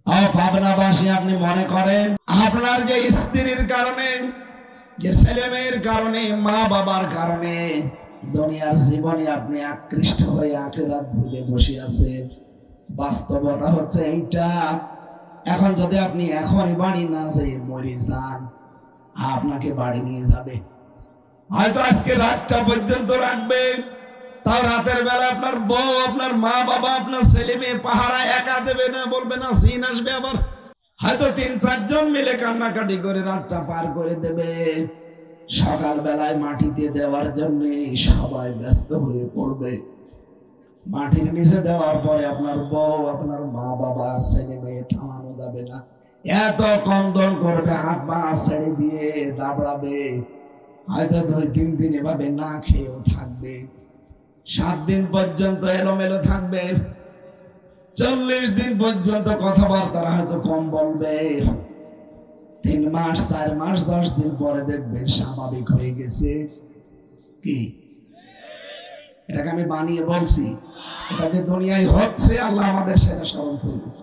পাবনাবাসী, আপনি মনে করেন আপনার যে স্ত্রীর কারণে, যে ছেলে মেয়ের কারণে, মা বাবার কারণে দুনিয়ার জীবনে আপনি আকৃষ্ট হয়ে আখিরাত ভুলে বসে আছেন। বাস্তবতা হচ্ছে এইটা। এখন যদি আপনি এখনই বাড়ি না যেয়ে মরে যান, আপনাকে বাড়ি নিয়ে যাবে, হয়তো আজকে রাতটা পর্যন্ত রাখবে। তাও রাতের বেলা আপনার বউ, আপনার মা বাবা, আপনার ছেলে মেয়ে পাহারা একা দেবে না, বলবে না সিন আসবে আবার। হয়তো 3-4 জন মিলে কান্নাকাটি করে রাতটা পার করে দেবে। সকাল বেলায় মাটিতে দেওয়ার জন্য সবাই ব্যস্ত হয়ে পড়বে। মাটির নিচে দেওয়ার পরে আপনার বউ, আপনার মা বাবা, ছেলে মেয়ে থামানো যাবে না, এত কন্দন করবে, হাত পা ছেড়ে দিয়ে দাবড়াবে। হয়তো 2-3 দিন এভাবে না খেয়েও থাকবে। 7 দিন পর্যন্ত এলোমেলো থাকবে। 40 দিন পর্যন্ত কথাবার্তা হয়তো কম বলবে। 3 মাস, 4 মাস, 10 দিন পরে দেখবেন স্বাভাবিক হয়ে গেছে। কি এটাকে আমি বানিয়ে বলছি? এটা যে দুনিয়ায় হচ্ছে, আল্লাহ আমাদের সেটা স্মরণ করে দিয়েছে।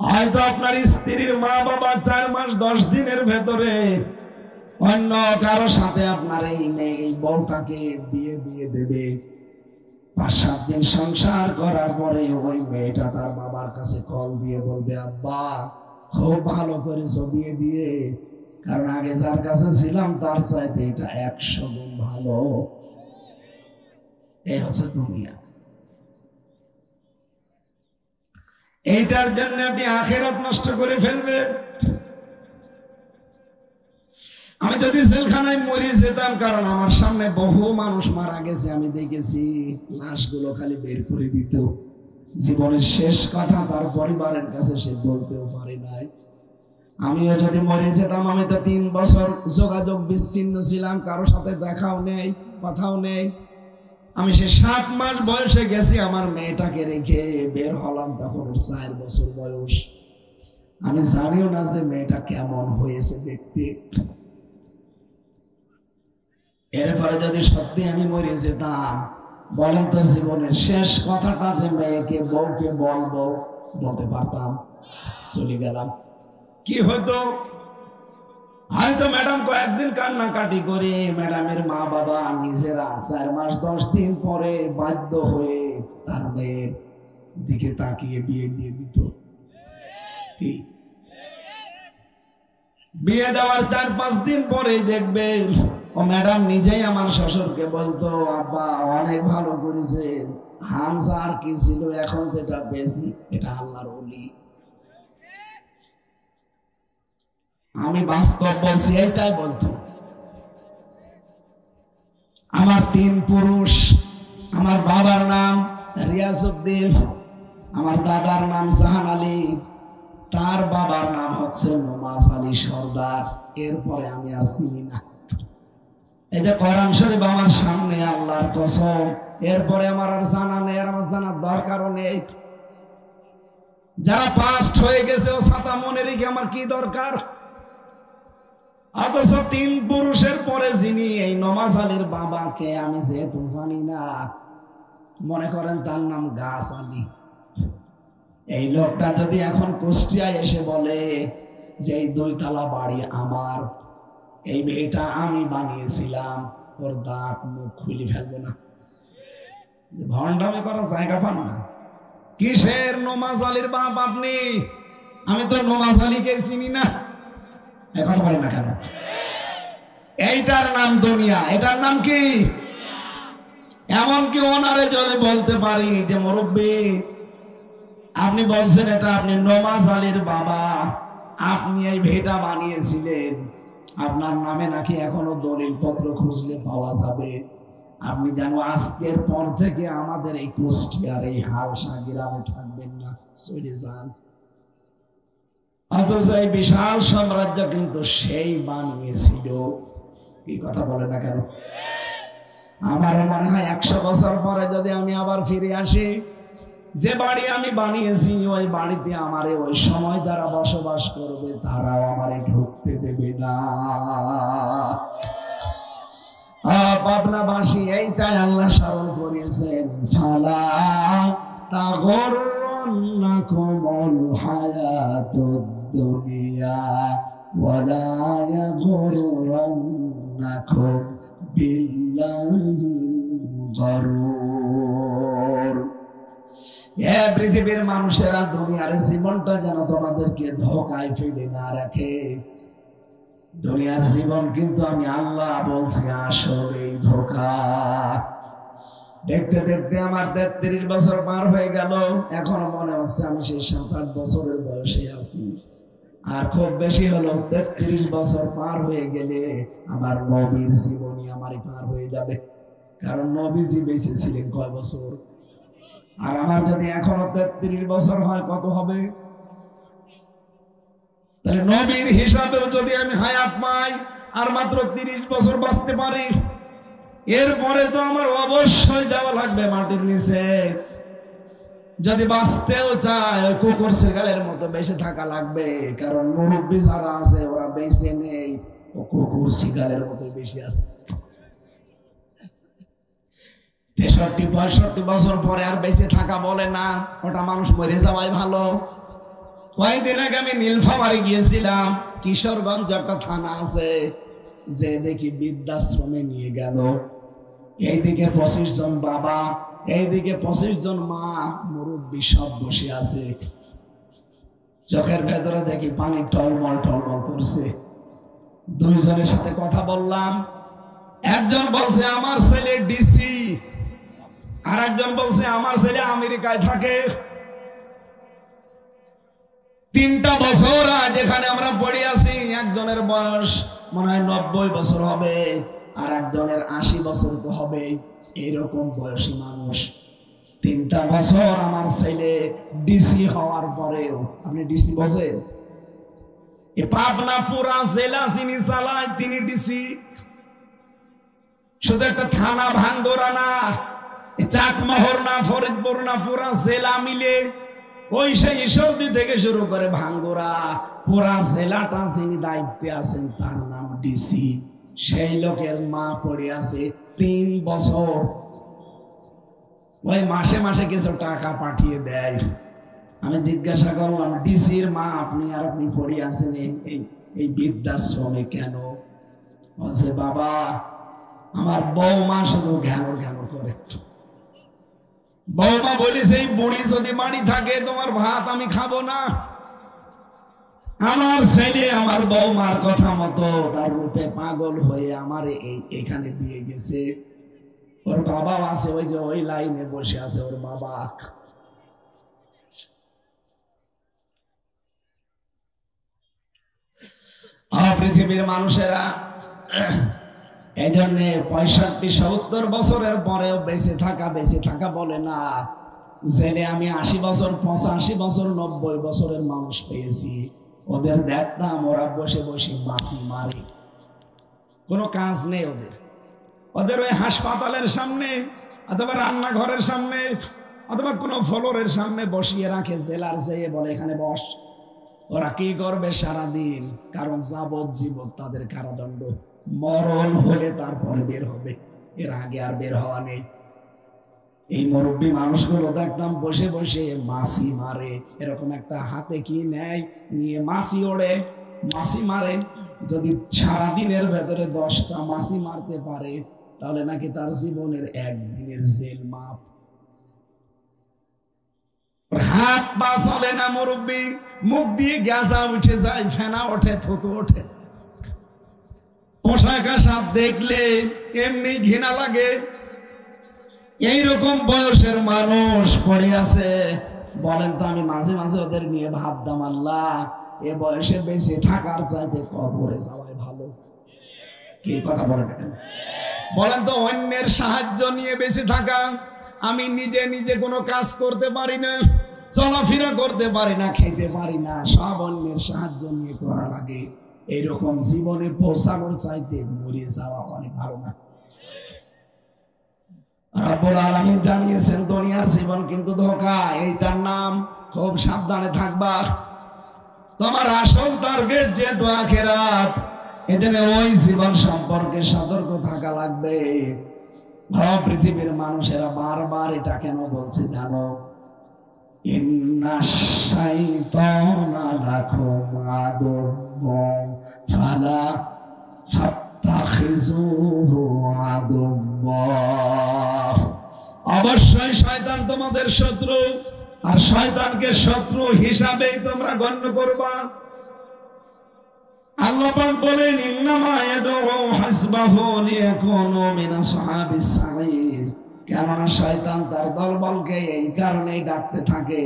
হয়তো আপনার স্ত্রীর মা বাবা 4 মাস 10 দিনের ভেতরে অন্য কারো সাথে আপনার এই মেয়ে, এই বউটাকে বিয়ে দিয়ে দেবে। 5-7 দিন সংসার করার পরে ওই মেয়েটা তার বাবার কাছে কল দিয়ে বলবে, আব্বা খুব ভালো করেছো বিয়ে দিয়ে, কারণ আগে যার কাছে ছিলাম তার চাইতে এটা 100 গুণ ভালো। এই হচ্ছে দুনিয়া। এইটার জন্য আপনি আখিরাত নষ্ট করে ফেলবেন। আমি যদি জেলখানায় মরে যেতাম, কারণ আমার সামনে বহু মানুষ মারা গেছে, আমি দেখেছি, লাশগুলো খালি বের করে দিত। জীবনের শেষ কথা তার পরিবারের কাছে সে বলতেও পারে নাই। আমিও যদি মরে যেতাম, আমি তো 3 বছর যোগাযোগ বিচ্ছিন্ন ছিলাম, কারোর সাথে দেখাও নেই, কথাও নেই। আমি সে 7 মাস বয়সে গেছি আমার মেয়েটাকে রেখে, বের হলাম তখন 4 বছর বয়স। আমি জানিও না যে মেয়েটা কেমন হয়েছে দেখতে। এরপরে যদি সত্যি আমি মরে যেতাম, বলেন তো জীবনের শেষ কথাটা যে মেয়েকে, বউকে বলবো, বলতে পারতাম? চলে গেলাম, কি হতো? হয়তো ম্যাডাম কয়েকদিন কান্নাকাটি করে ম্যাডামের মা বাবা নিজেরা 4 মাস 10 দিন পরে বাধ্য হয়ে তার মেয়ের দিকে তাকিয়ে বিয়ে দিয়ে দিত। কি বিয়ে দেওয়ার 4-5 দিন পরে দেখবেন ও ম্যাডাম নিজেই আমার শ্বশুরকে বলতো, আব্বা অনেক ভালো করেছে, হামজা আর কি ছিল, এখন যেটা বেশি এটা আল্লাহর ওলি। আমি বাস্তব বলছি, এইটাই বলতো। আমার 3 পুরুষ, আমার বাবার নাম রিয়াজউদ্দিন, আমার দাদার নাম জাহান আলী, তার বাবার নাম হচ্ছে নমাজ আলী সর্দার। এরপরে আমি আর চিনি না। এই যে কোরআন শরীফ আমার সামনে, আল্লাহর কসম, এরপরে আমার আর জানা নেই, আর আমার জানার দরকারও নেই। যারা পাস্ট হয়ে গেছে ও ছাতা মনে রেখে আমার কি দরকার? অথচ 3 পুরুষের পরে যিনি, এই নমাজ আলীর বাবাকে আমি যেহেতু জানি না, মনে করেন তার নাম গাছ আলী। এই লোকটা যদি এখন কুষ্টিয়ায় এসে বলে যে এই 2 তলা বাড়ি আমার, এই মেয়েটা আমি বানিয়েছিলাম, ওর দাঁত মুখ খুলে ফেলবে না? ভণ্ডামি করার জায়গা পান না। কিসের নমাজ আলীর বাপ আপনি? আমি তো নমাজ আলীকে চিনি না। কথা বলেন না কেন? এইটার নাম দুনিয়া। এটার নাম কি? এমনকি ওনারে যদি বলতে পারি যে মুরব্বী, আপনি বলছেন এটা আপনি নমাজ আলীর বাবা, আপনি এই ভেটা বানিয়েছিলেন, আপনার নামে নাকি এখনো দলিল পত্র খুঁজলে পাওয়া যাবে। আপনি জানো আজকের পর থেকে আমাদের এই কুষ্টিয়ার এই হালসা গ্রামে থাকবেন না, চলে যান। অথচ এই বিশাল সাম্রাজ্য কিন্তু সেই বানিয়েছিল। কি কথা বলে না কেন? আমার মনে হয় 100 বছর পরে যদি আমি আবার ফিরে আসি, যে বাড়ি আমি বানিয়েছি ওই বাড়িতে আমারে ওই সময় যারা বসবাস করবে তারাও আমারে ঢুকতে দেবে না। পাবনাবাসী, এইটাই আল্লাহ স্মরণ করিয়েছেন, ফালা তাগররুকুমুল ইয়াগরুরন্নাকুমুল হায়াতুদ দুনিয়া ওয়ালা ইয়াগরুরন্নাকুম বিল্লাহিল গারুর। হে পৃথিবীর মানুষেরা, দুনিয়ার জীবনটা যেন তোমাদেরকে ধোঁকায় ফেলে না রাখে। দুনিয়ার জীবন কিন্তু আমি আল্লাহ বলছি আসলে ধোঁকা। দেখতে দেখতে আমার 33 বছর পার হয়ে গেল, এখনো মনে হচ্ছে আমি সেই 7-8 বছরের বয়সে আছি। আর খুব বেশি হলো 33 বছর পার হয়ে গেলে আমার নবীর জীবনী আমারই পার হয়ে যাবে। কারণ নবীজি বেঁচে ছিলেন কয় বছর, আর আমার যদি এখনো 33 বছর হয় কত হবে? তাহলে নবীর হিসাবেও যদি আমি হায়াত পাই আর মাত্র 30 বছর বাঁচতে পারি, এরপরে তো আমার অবশ্যই যাওয়া লাগবে মাটির নিচে। যদি বাঁচতেও চায় ওই কুকুর শিকালের মতো বেঁচে থাকা লাগবে, কারণ মুরব্বী যারা আছে ওরা বেঁচে নেই, ও কুকুর শিকালের মতো বেশি আছে। 63-65 বছর পরে আর বেঁচে থাকা বলে না, ওটা মানুষ মরে যাওয়াই ভালো। কয়েকদিন আগে আমি নীলফামারী গিয়েছিলাম, কিশোরগঞ্জ একটা থানা আছে, যে দেখি বৃদ্ধাশ্রমে নিয়ে গেল। এইদিকে 25 জন বাবা, এইদিকে 25 জন মা, মুরব্বী সব বসে আছে। চোখের ভেতরে দেখি পানি টলমল টলমল করছে। দুইজনের সাথে কথা বললাম, একজন বলছে আমার ছেলে ডিসি, আর একজন বলছে আমার ছেলে আমেরিকায় থাকে। 3টা বছর আজ এখানে আমরা পড়ে আছি। একজনের বয়স মনে হয় 90 বছর হবে, আর একজনের 80 বছর তো হবে। এইরকম বয়সী মানুষ 3টা বছর আমার ছেলে ডিসি হওয়ার পরেও, আপনি ডিসি বসেন, এ পাবনা পুরা জেলা যিনি চালায় তিনি ডিসি। শুধু একটা থানা ভাঙ্গরা না, চাটমোহর না, ফরিদপুর না, পুরা জেলা মিলে ওই সেই ঈশ্বরদী থেকে শুরু করে ভাঙ্গুরা পুরা জেলাটা যিনি দায়িত্বে আছেন তার নাম ডিসি। সেই লোকের মা পড়ে আছে 3 বছর, ওই মাসে মাসে কিছু টাকা পাঠিয়ে দেয়। আমি জিজ্ঞাসা করলাম, ডিসির মা আপনি, আর আপনি পড়ে আছেন এই বৃদ্ধাশ্রমে কেন? বলছে বাবা আমার বৌমা শুধু ঘ্যান ঘ্যান করে। বৌমা বলেছে এই বুড়ি যদি বাড়ি থাকে তোমার ভাত আমি খাবো না। আমার ছেলে আমার বৌমার কথা মতো তার রূপে পাগল হয়ে আমার এখানে দিয়ে গেছে। ওর বাবা আছে ওই যে ওই লাইনে বসে আছে ওর বাবা। পৃথিবীর মানুষেরা এই জন্য 65-70 বছরের পরেও বেঁচে থাকা বলে না। জেলে আমি 80 বছর, 85 বছর, 90 বছরের মানুষ পেয়েছি। ওদের দেখতাম ওরা বসে বসে মাছি মারে, কোনো কাজ নেই ওদের ওই হাসপাতালের সামনে অথবা রান্নাঘরের সামনে অথবা কোনো ফ্লোরের সামনে বসিয়ে রাখে। জেলার যেয়ে বলে এখানে বস। ওরা কি করবে সারাদিন? কারণ যাবজ্জীবন তাদের কারাদণ্ড, মরণ হলে তারপরে বের হবে, এর আগে আর বের হওয়া নেই। এই মুরব্বী মানুষগুলো দেখতাম বসে বসে মাছি মারে। এরকম একটা হাতে কি নেয়, নিয়ে মাছি ওড়ে, মাছি মারে। যদি সারাদিনের ভেতরে 10টা মাছি মারতে পারে তাহলে নাকি তার জীবনের 1 দিনের জেল মাপ। হাত পা চলে না মুরব্বী, মুখ দিয়ে গ্যাসা উঠে যায়, ফেনা ওঠে, থুতু ওঠে। পোশাক আশাক দেখলে এমনি ঘৃণা লাগে। এইরকম বয়সের মানুষ পড়ে আছে। বলেন তো, আমি মাঝে মাঝে ওদের নিয়ে ভাবতাম, আল্লাহ এ বয়সে বেঁচে থাকার চাইতে কবরে যাওয়াই ভালো। কি কথা বলেন কেন? বলেন তো, অন্যের সাহায্য নিয়ে বেঁচে থাকা। আমি নিজে নিজে কোনো কাজ করতে পারি না, চলাফেরা করতে পারি না, খেতে পারি না, সব অন্যের সাহায্য নিয়ে করা লাগে। এইরকম জীবনে পৌঁছানোর চাইতে মরে যাওয়া অনেক ভালো না। রব্বুল আলামিন জানিয়েছেন দুনিয়ার জীবন কিন্তু ধোঁকা, এইটার নাম খুব সাবধানে থাকবা। তোমার আসল টার্গেট যেহেতু আখিরাত, এজন্য ওই জীবন সম্পর্কে সতর্ক থাকা লাগবে। পৃথিবীর মানুষেরা বারবার এটা কেন বলছে জানো? ইন্নাশ শাইতানা লাকুম আদুউম ফালা ফাত্তাখিজুহু আদুওয়া। অবশ্যই শয়তান তোমাদের শত্রু, আর শয়তানকে শত্রু হিসাবেই তোমরা গণ্য করবা। আল্লাহ পাক বলেন ইন্নামা ইয়াদউ হাসবাহু লিয়াকুনু মিন আসহাবিস সাঈর। কেননা শয়তান তার দলবলকে এই কারণেই ডাকতে থাকে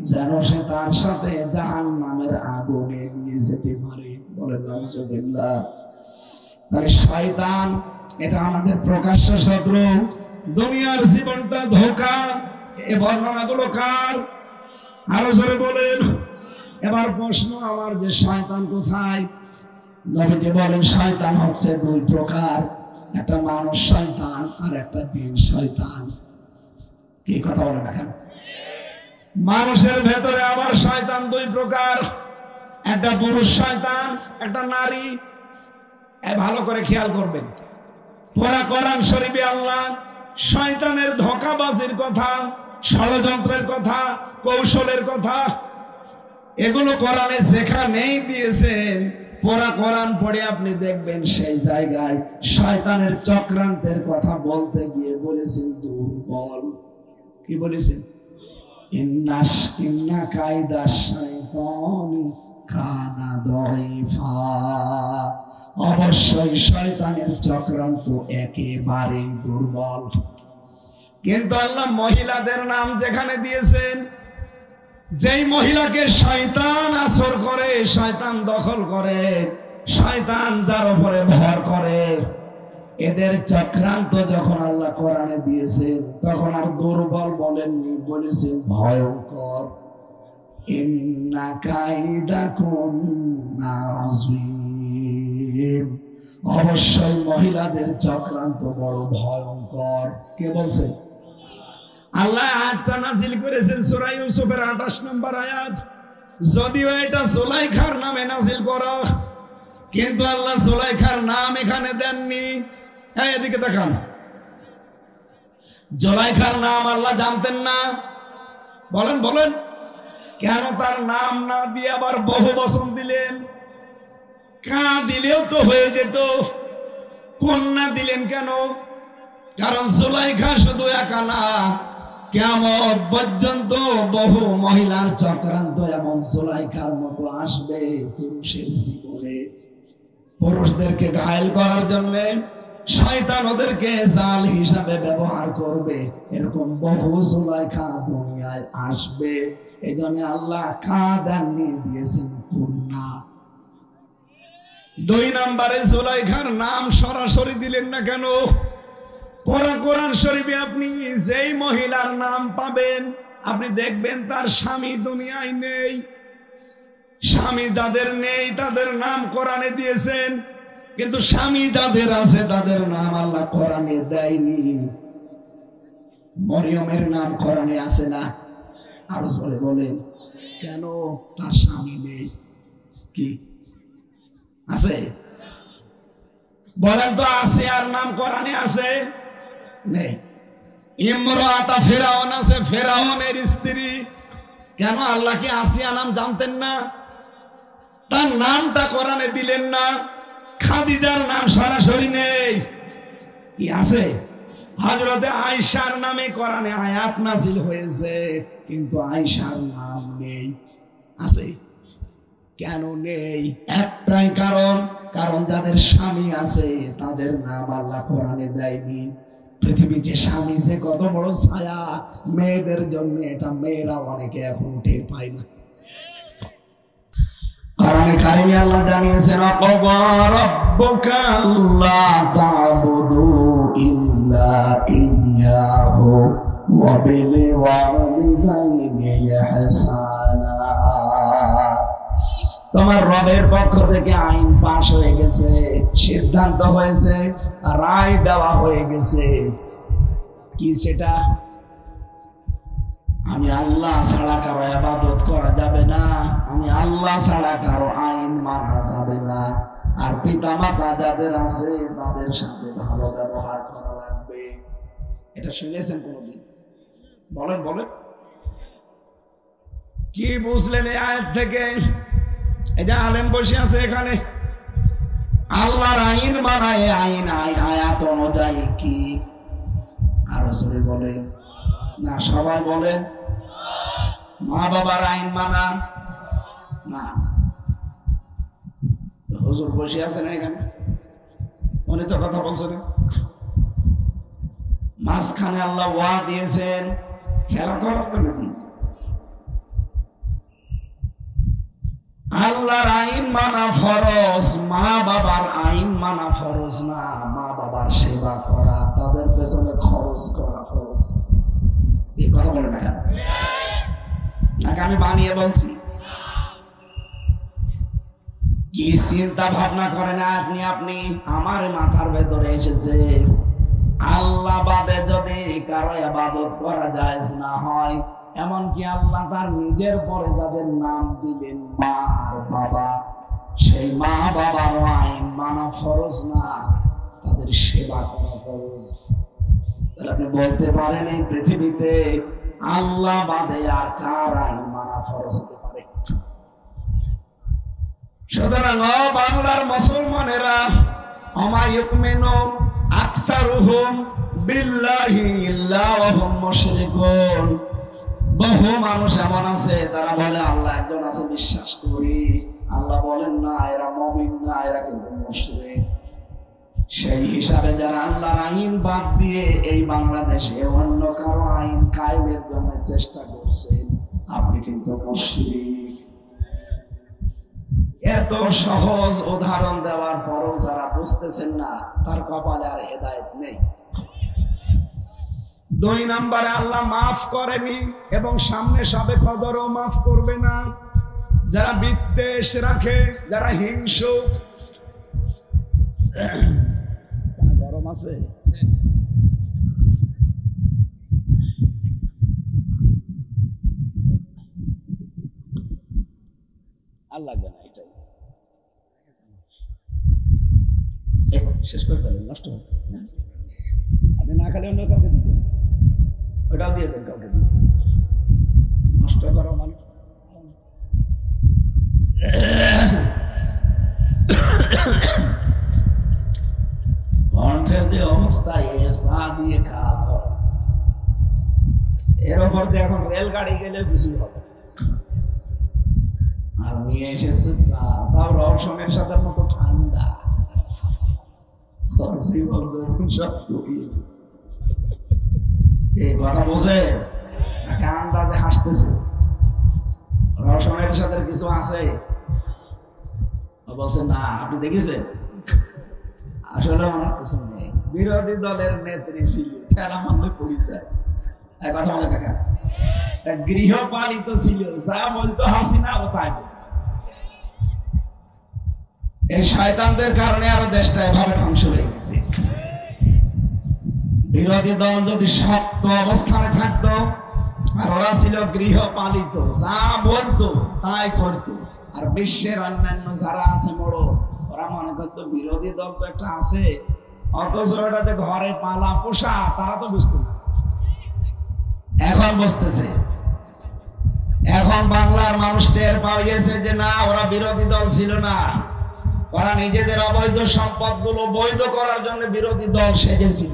যেন সে তার সাথে জাহান্নামের আগুনে নিয়ে যেতে পারে। বলেন নাউজুবিল্লাহ। তাহলে শয়তান এটা আমাদের প্রকাশ্য শত্রু, দুনিয়ার জীবনটা ধোঁকা। এই বর্ণনাগুলো কার? আরো জোরে বলেন। এবার প্রশ্ন আমার, যে শয়তান কোথায়? নবীজি বলেন শয়তান হচ্ছে দুই প্রকার, একটা মানুষ শয়তান আর একটা জিন শয়তান। কি কথা বলেন এখন? মানুষের ভেতরে আবার শয়তান দুই প্রকার, একটা পুরুষ শয়তান, একটা নারী। ভালো করে খেয়াল করবেন। পুরা কোরআন শরীফে আল্লাহ শয়তানের ধোঁকাবাজির কথা, ষড়যন্ত্রের কথা, কৌশলের কথা, এগুলো কোরআনে যেখানেই দিয়েছেন, পুরা কোরআন পড়ে আপনি দেখবেন সেই জায়গায় শয়তানের চক্রান্তের কথা বলতে গিয়ে বলেছেন দুর্বল। কি বলেছেন? ইন্না কায়দাশ শাইতানি কানা দাঈফা। অবশ্যই শয়তানের চক্রান্ত একেবারেই দুর্বল। কিন্তু আল্লাহ মহিলাদের নাম যেখানে দিয়েছেন, যেই মহিলাকে শয়তান আসর করে, শয়তান দখল করে, শয়তান যার উপরে ভর করে, এদের চক্রান্ত যখন আল্লাহ কোরআনে দিয়েছেন তখন আর দুর্বল বলেননি, বলেছেন ভয়ঙ্কর। ইন্না কাইদাকুন্না আযীম। অবশ্যই মহিলাদের চক্রান্ত বড় ভয়ঙ্কর। কে বলছে? আল্লাহ আয়াতটা নাযিল করেছেন সূরা ইউসুফের 28 নম্বর আয়াত। যদিও এটা জুলাইখার নামে নাযিল করা, কিন্তু আল্লাহ জুলাইখার নাম এখানে দেননি। এদিকে দেখান। জুলাইখার নাম আল্লাহ জানতেন না? বলেন বলেন, কেন তার নাম না দিয়ে আবার বহু বচন দিলেন? কা দিলেও তো হয়ে যেত, কন্যা দিলেন কেন? কারণ জুলাইখা শুধু একা না, কিয়ামত পর্যন্ত বহু মহিলার চক্রান্ত এমন জুলাইখার মতো আসবে পুরুষের জীবনে। পুরুষদেরকে ঘায়েল করার জন্য শয়তান ওদেরকে জাল হিসাবে ব্যবহার করবে। এরকম বহু জুলাইখা দুনিয়ায় আসবে। এই জন্য আল্লাহ কাদান নিয়ে দিয়েছেন কন্যা। 2 নম্বরে জুলাইখার নাম সরাসরি দিলেন না কেন? কোরআন শরীফে আপনি যেই মহিলার নাম পাবেন, আপনি দেখবেন তার স্বামী দুনিয়ায় নেই। স্বামী যাদের নেই তাদের নাম কোরআনে দিয়েছেন, কিন্তু স্বামী যাদের আছে তাদের নাম আল্লাহ কোরআনে দেয়নি। মরিয়মের নাম কোরআনে আছে না? আরো জোরে বলেন, কেন? তার স্বামী নেই। কি আছে? বলেন তো, আসিয়ার নাম কোরআনে আছে? নেই। ইমরাতা ফিরাউন আছে, ফিরাউনের স্ত্রী। কেন? আল্লাহ কি আসিয়া নাম জানতেন না? তার নামটা কোরআনে দিলেন না। খাদিজার নাম সরাসরি নেই। কি আছে? হযরতে আয়েশার নামে কোরআনে আয়াত নাযিল হয়েছে, কিন্তু আয়েশার নাম নেই। আছে? কেন নেই? একটাই কারণ, কারণ যাদের স্বামী আছে তাদের নাম আল্লাহ কোরআনে দেয়নি। পৃথিবী যে স্বামী যে কত বড় ছায়া মেয়েদের জন্য, এটা মেয়েরা অনেকে এখন টের পায় না। কোরআনে কারিমে আল্লাহ জানিয়েছেন আল্লাহ রাব্বুকা আল্লা তা'বুদু ইল্লা ইয়্যাহু ওয়া বিল ওয়ালিদাইনি ইহসানা। তোমার রবের পক্ষ থেকে আইন পাশ হয়ে গেছে, সিদ্ধান্ত হয়েছে, রায় দেওয়া হয়ে গেছে। কি সেটা? আমি আল্লাহ ছাড়া কারো ইবাদত করা যাবে না, আমি আল্লাহ ছাড়া কারো আইন মানা যাবে না, আর পিতা মাতা যাদের আছে তাদের সাথে ভালো ব্যবহার করা লাগবে। এটা শুনেছেন কোনদিন? বলেন বলেন। কি বুঝলেন এই আয়াত থেকে? এই যে আলেম বসে আছে এখানে, আল্লাহর আইন মানায়, আইন আয়াত অনুযায়ী কি আরো সরে বলে না? সবাই বলে মা বাবার আইন মানা না। হুজুর বসে আছেন এখানে, উনি তো কথা বলছেন। মাঝখানে আল্লাহ ওয়া দিয়েছেন, খেলা করার জন্য দিয়েছেন। আল্লাহর আইন মানা ফরজ, মা বাবার আইন মানা ফরজ না। মা বাবার সেবা করা, তাদের পেছনে খরচ করা ফরজ। এই কথা বলে না কেন? নাকি আমি বানিয়ে বলছি? কি চিন্তা ভাবনা করেন আপনি? আমার মাথার ভেতরে এসেছে আল্লাহ বাদে যদি কারো ইবাদত করা জায়েজ না হয়, এমনকি আল্লাহ তার নিজের পরে যাদের নাম দিলেন মা আর বাবা, সেই মা বাবার আইন মানা ফরজ না, তাদের সেবা করা ফরজ। তাহলে আপনি বলতে পারেন এই পৃথিবীতে আল্লাহ বাদে আর কার আইন মানা ফরজ হতে পারে? সুতরাং বাংলার মুসলমানেরা, ওমা ইউমিনু আকসারুহুম বিল্লাহি ইল্লা ওয়া হুম মুশরিকুন। বহু মানুষ এমন আছে তারা বলে আল্লাহ একজন আছে, বিশ্বাস করি। আল্লাহ বলেন না, এরা মুমিন না, এরা কিন্তু মুশরিক। সেই হিসাবে যারা আল্লাহর আইন বাদ দিয়ে এই বাংলাদেশে অন্য কারো আইন কায়েমের জন্য চেষ্টা করছেন, আপনি কিন্তু মুশরিক। এত সহজ উদাহরণ দেওয়ার পরও যারা বুঝতেছেন না, তার কপালে আর হেদায়েত নেই। 2 নম্বরে আল্লাহ মাফ করেনি এবং সামনে সাবে কদরও মাফ করবে না। যারা বিদ্বেষ রাখে, যারা হিংসুক। গরম আছে? আল্লাহ জানে। এটাই শেষ করে ফেলেন, নষ্ট হবে। আপনি না খালে অন্য কাউকে দিতেন, ওটাও দিয়ে দেন কাউকে দিতেন। নষ্ট করো মানুষ। কণ্ঠের যে অবস্থা, এসা দিয়ে কাজ হয়, এর ওপর দিয়ে এখন রেলগাড়ি গেলে কিছুই হবে। আর নিয়ে এসেছে তাও রসমের সাথে মতো ঠান্ডা। জীবন সব এই কথা বোঝে নাকি আন্দাজে হাসতেছে? রসমের সাথে কিছু আছে? বলছে না। আপনি দেখেছেন? আসলে আমার কিছু নেই। বিরোধী দলের নেত্রী ছিল, ঠেলা মারলে পড়ে যায়। কথা বলে কাকা, গৃহপালিত ছিল, যা বলতো হাসিনা ও তাই। এই শয়তানদের কারণে আরো দেশটা এভাবে ধ্বংস হয়ে গেছে। বিরোধী দল যদি শক্ত অবস্থানে থাকতো, আর ওরা ছিল গৃহপালিত, যা বলতো তাই করতো, আর বিশ্বের অন্যান্য যারা আছে বড়, ওরা মনে করতো বিরোধী দল তো একটা আছে, অথচ ওটাতে ঘরে পালা পোষা, তারা তো বুঝতো না। এখন বুঝতেছে। এখন বাংলার মানুষ টের পাইয়েছে যে না, ওরা বিরোধী দল ছিল না, ওরা নিজেদের অবৈধ সম্পদ গুলো বৈধ করার জন্য বিরোধী দল সেজেছিল।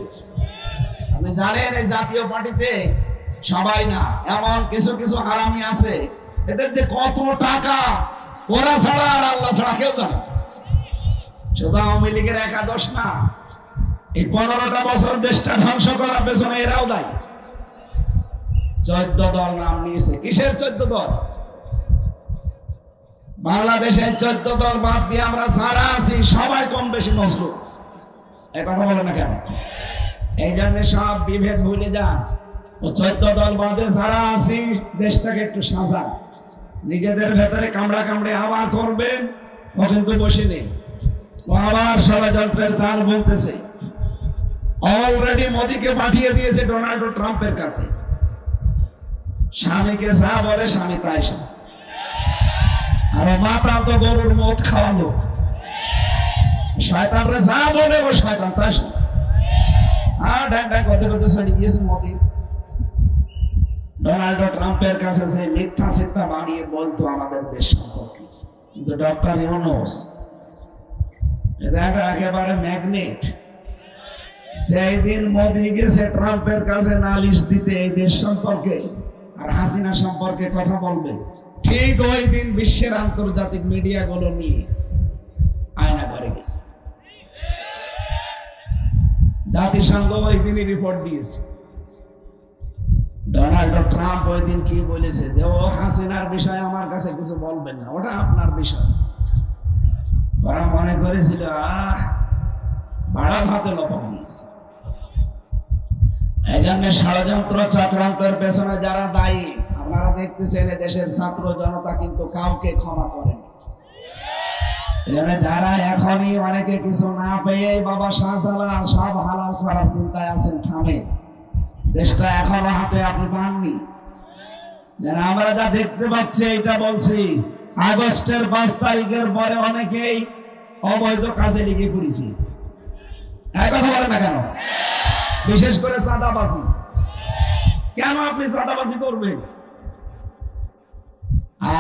আপনি জানেন এই জাতীয় পার্টিতে সবাই না, এমন কিছু কিছু হারামি আছে, এদের যে কত টাকা, ওরা ছাড়া আর আল্লাহ ছাড়া কেউ জানে। শুধু আওয়ামী লীগের একাদশ না, এই 15টা বছর দেশটা ধ্বংস করার পেছনে এরাও দায়ী। 14 দল নাম নিয়েছে। কিসের 14 দল? বাংলাদেশের 14 দল বাদ দিয়ে আমরা যারা আছি সবাই কম বেশি মজলুম। এই কথা বলে না কেন? এই জন্য সব বিভেদ ভুলে যান। ও 14 দল বাদে যারা আছি, দেশটাকে একটু সাজান। নিজেদের ভেতরে কামড়া কামড়ে আবার করবেন, ও কিন্তু বসে নেই। ও আবার ষড়যন্ত্রের জাল বলতেছে। অলরেডি মোদিকে পাঠিয়ে দিয়েছে ডোনাল্ড ট্রাম্পের কাছে। স্বামীকে যা বলে স্বামী তাই শোনে। আর মাতা তো গরুর মদ খাওয়ালো, শয়তানরা যা বলে ও শয়তান তাই শোনে। আর ঢ্যাং ঢ্যাং করতে করতে চলে গিয়েছে মোদি। ডোনাল্ড ট্রাম্পের কাছে যে মিথ্যা চিন্তা বানিয়ে বলতো আমাদের দেশ সম্পর্কে, কিন্তু ডক্টর ইউনূস এটা একেবারে ম্যাগনেট। যেই দিন মোদি গেছে ট্রাম্পের কাছে নালিশ দিতে এই দেশ সম্পর্কে আর হাসিনা সম্পর্কে কথা বলবে, ঠিক ওই দিন বিশ্বের আন্তর্জাতিক মিডিয়াগুলো নিয়ে আয়না করে গেছে। জাতিসংঘ ওই দিনই রিপোর্ট দিয়েছে। ডোনাল্ড ট্রাম্প ওই দিন কি বলেছে যে ও হাসিনার বিষয়ে আমার কাছে কিছু বলবেন না, ওটা আপনার বিষয়। ওরা মনে করেছিল বাড়া ভাতে লবণ দিয়েছে। এই জন্য ষড়যন্ত্র চক্রান্তের পেছনে যারা দায়ী, আপনারা দেখতেছেন দেশের ছাত্র জনতা কিন্তু কাউকে ক্ষমা করেন। যারা এখনই অনেকে কিছু না পেয়ে বাবা শাহজালাল সব হালাল করার চিন্তায় আছেন, থামে, দেশটা এখনো হাতে আপনি পাননি। আমরা যা দেখতে পাচ্ছি এটা বলছি, আগস্টের 5 তারিখের পরে অনেকেই অবৈধ কাজে লেগে পড়েছি। এক কথা বলে না কেন? বিশেষ করে চাঁদাবাজি। কেন আপনি চাঁদাবাজি করবেন?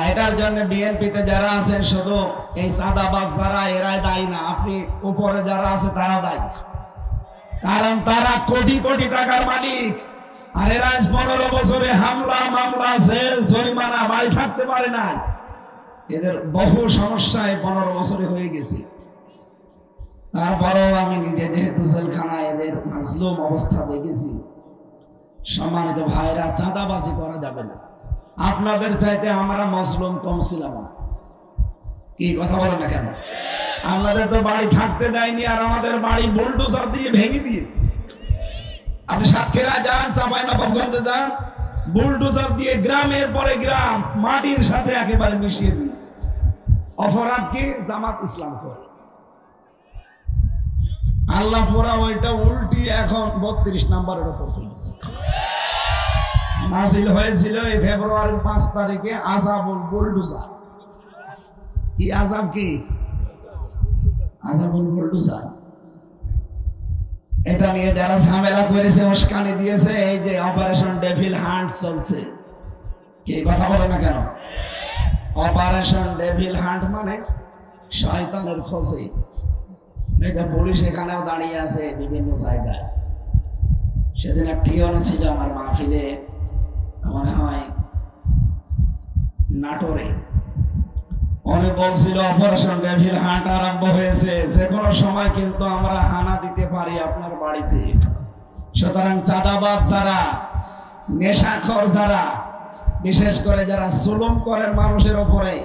এটার জন্য বিএনপিতে যারা আছেন শুধু এই চাঁদাবাজ যারা, এরাই দায়ী না, আপনি উপরে যারা আছে তারা দায়ী। কারণ তারা কোটি কোটি টাকার মালিক, আর এরা 15 বছরে হামলা মামলা জেল জরিমানা বাড়ি থাকতে পারে না। এদের বহু সমস্যায় 15 বছরে হয়ে গেছে। তারপরেও আমি নিজে যেহেতু জেলখানায় এদের মাজলুম অবস্থা দেখেছি। সম্মানিত ভাইরা, চাঁদাবাজি করা যাবে না। আপনাদের চাইতে আমরা মজলুম কম ছিলাম না। কি কথা বলে না কেন? আমাদের তো বাড়ি থাকতে দেয়নি, আর আমাদের বাড়ি বুলডোজার দিয়ে ভেঙে দিয়েছে। আপনি সাতক্ষীরা যান, চাঁপাইনবাবগঞ্জে যান, বুলডোজার দিয়ে গ্রামের পরে গ্রাম মাটির সাথে একেবারে মিশিয়ে দিয়েছে। অপরাধ কি? জামাত ইসলাম করে। আল্লাহ পুরা ওইটা উল্টি এখন 32 নম্বরের উপর তুলেছে। নাজিল হয়েছিল এই ফেব্রুয়ারির 5 তারিখে আযাবুল বুলডোজার। কি আযাব? কি আযাবুল বুলডোজার? এটা নিয়ে যারা ঝামেলা করেছে, উস্কানি দিয়েছে, এই যে অপারেশন ডেভিল হান্ট চলছে। কি কথা বলে না কেন? অপারেশন ডেভিল হান্ট মানে শয়তানের খোঁজে। পুলিশ এখানেও দাঁড়িয়ে আছে বিভিন্ন জায়গায়। সেদিন একটিও ছিল আমার মাহফিলে, মনে হয় নাটোরে। উনি বলছিল অপারেশন ডেভিল হান্ট আরম্ভ হয়েছে, যে কোনো সময় কিন্তু আমরা হানা দিতে পারি আপনার বাড়িতে। সুতরাং চাঁদাবাজ যারা, নেশাখোর যারা, বিশেষ করে যারা জুলুম করেন মানুষের উপরে,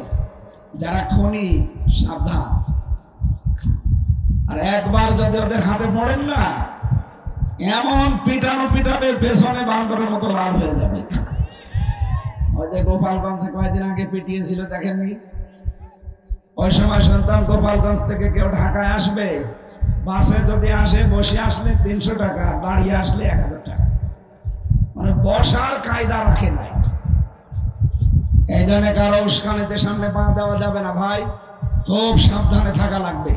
যারা খুনি, সাবধান। আর একবার যদি ওদের হাতে পড়েন না, এমন পিটানো পিটাবে পেছনে বান্দরের মতো লাল হয়ে যাবে। ওই যে গোপালগঞ্জে কয়েকদিন আগে পিটিয়েছিল, দেখেননি? ওই সময় সন্তান গোপালগঞ্জ থেকে কেউ ঢাকায় আসবে, বাসে যদি আসে, বসে আসলে 300 টাকা, দাঁড়িয়ে আসলে 1000 টাকা। মানে বসার কায়দা রাখে নাই। এই জন্য কারো উস্কানিতে সামনে পা দেওয়া যাবে না ভাই, খুব সাবধানে থাকা লাগবে।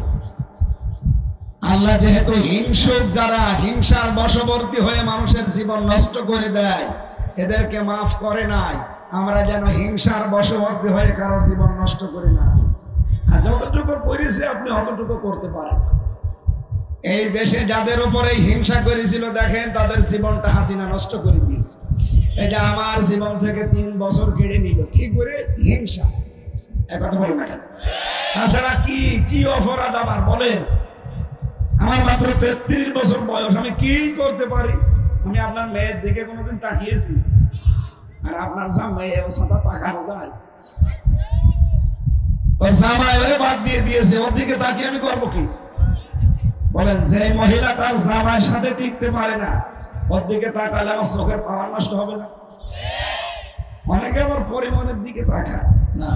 আল্লাহ যেহেতু হিংসুক, যারা হিংসার বশবর্তী হয়ে মানুষের জীবন নষ্ট করে দেয়, এদেরকে মাফ করে নাই। আমরা যেন হিংসার বশবর্তী হয়ে কারো জীবন নষ্ট করি না। আর যতটুকু করেছে আপনি অতটুকু করতে পারেন। এই দেশে যাদের উপরে হিংসা করেছিল, দেখেন তাদের জীবনটা হাসিনা নষ্ট করে দিয়েছে। এটা আমার জীবন থেকে 3 বছর কেড়ে নিল। কি করে? হিংসা। এক কথা বলেন না কেন? তাছাড়া কি কি অপরাধ আমার বলেন? আমার মাত্র 33 বছর বয়স, আমি কি করতে পারি? আমি আপনার মেয়ের দিকে কোনোদিন তাকিয়েছি? আর আপনার জামাই এর সাথে তাকানো যায়? ওর জামাই ওরে বাদ দিয়ে দিয়েছে, ওর দিকে তাকিয়ে আমি করবো কি? বলেন, যে মহিলা তার জামাইয়ের সাথে টিকতে পারে না, ওর দিকে তাকালে আমার চোখের পাওয়ার নষ্ট হবে না? অনেকে আবার পরিমণের দিকে তাকায় না।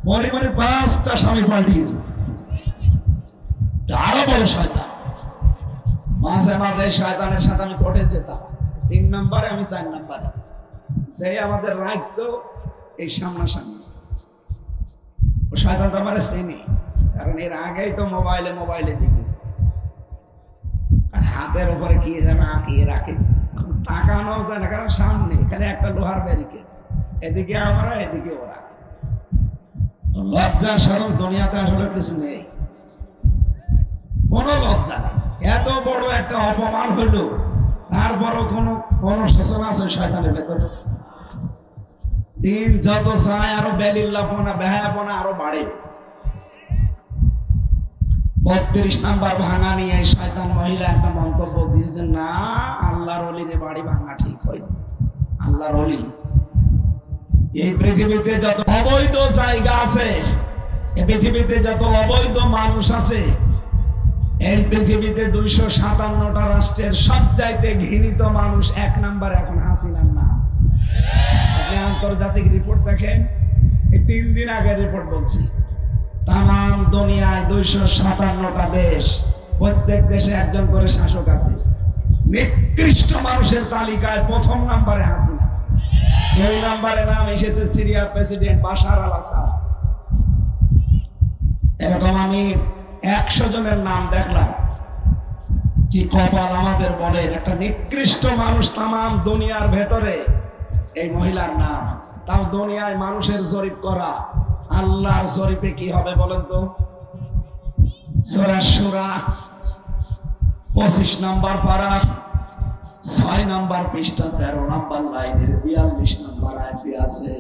পরিমণের 5টা স্বামী পাল্টিয়েছে, আরো বড় শয়তান। মাঝে মাঝে শয়তানের সাথে আমি কোর্টে যেতাম, 3 নম্বরে, আমি 4 নম্বরে। যে আমাদের রাখতো এই সামনাসামনি। ও শয়তান তো আমার চেনে, কারণ এর আগেই তো মোবাইলে দেখেছি। আর হাতের উপরে কি যেন আঁকিয়ে রাখে, তাকানো যায় না, কারণ সামনে এখানে একটা লোহার ব্যারিকেড, এদিকে আমরা এদিকে ওরা। লজ্জা শরম দুনিয়াতে আসলে কিছু নেই, কোনো লজ্জা নেই। এত বড় একটা অপমান হইলো, তারপরও কোনো শোষণ আছে শয়তানের ভেতরে? দিন যত চায় আরো বেলিল্লাপনা বেহায়াপনা আরো বাড়ে। 32 নাম্বার ভাঙা নিয়ে শয়তান মহিলা একটা মন্তব্য দিয়েছে, না আল্লাহর ওলির বাড়ি ভাঙা ঠিক হয়। আল্লাহর ওলি, এই পৃথিবীতে যত অবৈধ জায়গা আছে, এই পৃথিবীতে যত অবৈধ মানুষ আছে, এই পৃথিবীতে 257টা রাষ্ট্রের সবচাইতে ঘৃণিত মানুষ 1 নাম্বার এখন হাসিনার নাম। আপনি আন্তর্জাতিক রিপোর্ট দেখেন, এই 3 দিন আগের রিপোর্ট বলছি, তাম দুনিয়ায় 257টা দেশ, প্রত্যেক দেশে একজন করে শাসক আছে। নিকৃষ্ট মানুষের তালিকায় 1ম নাম্বারে হাসিনা, 2 নাম্বারে নাম এসেছে সিরিয়ার প্রেসিডেন্ট বাশার আল আসাদ। এরকম আমি 100 জনের নাম দেখলাম। কি কপাল আমাদের, বলেন। একটা নিকৃষ্ট মানুষ তাম দুনিয়ার ভেতরে, এই মহিলার নাম। তাও দুনিয়ায় মানুষের জরিপ করা, আল্লাহর জরিপে কি হবে বলেন তো? সূরা শূরা 25 নাম্বার পারা 6 নাম্বার পৃষ্ঠা 13 নাম্বার লাইনের 42 নাম্বার আয়াতে আছে,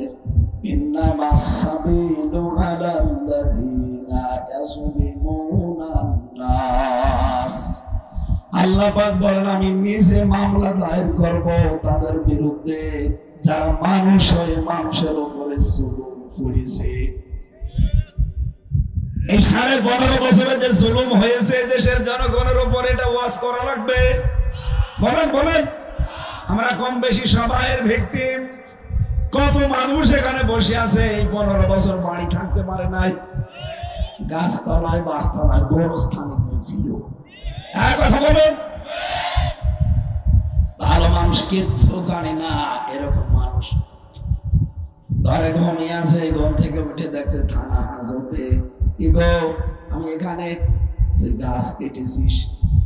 ইন্নামাস সাবিলু আলাল্লাযিনা ইয়াযলিমুনা নাস। আল্লাহ পাক বলেন, আমি নিজে মামলা দায়ের করব তাদের বিরুদ্ধে যারা মানুষ হয়ে মানুষের উপরে জুলুম করেছে। এই 15.5 বছরে যে জুলুম হয়েছে দেশের জনগণের উপর, এটা ওয়াজ করা লাগবে। বলেন বলেন, আমরা কম বেশি সবাই ভিকটিম। কত মানুষ এখানে বসে আছে, এই 15 বছর বাড়ি থাকতে পারে নাই, গাছতলায় বাসতলায় গোরস্থানে গিয়েছিল। কথা বলেন, ভালো মানুষ কিচ্ছু জানে না, এরকম মানুষ ঘরে ঘুমিয়ে আছে, ঘুম থেকে উঠে দেখছে থানা হাজতে, কি গো আমি এখানে গাছ কেটেছিস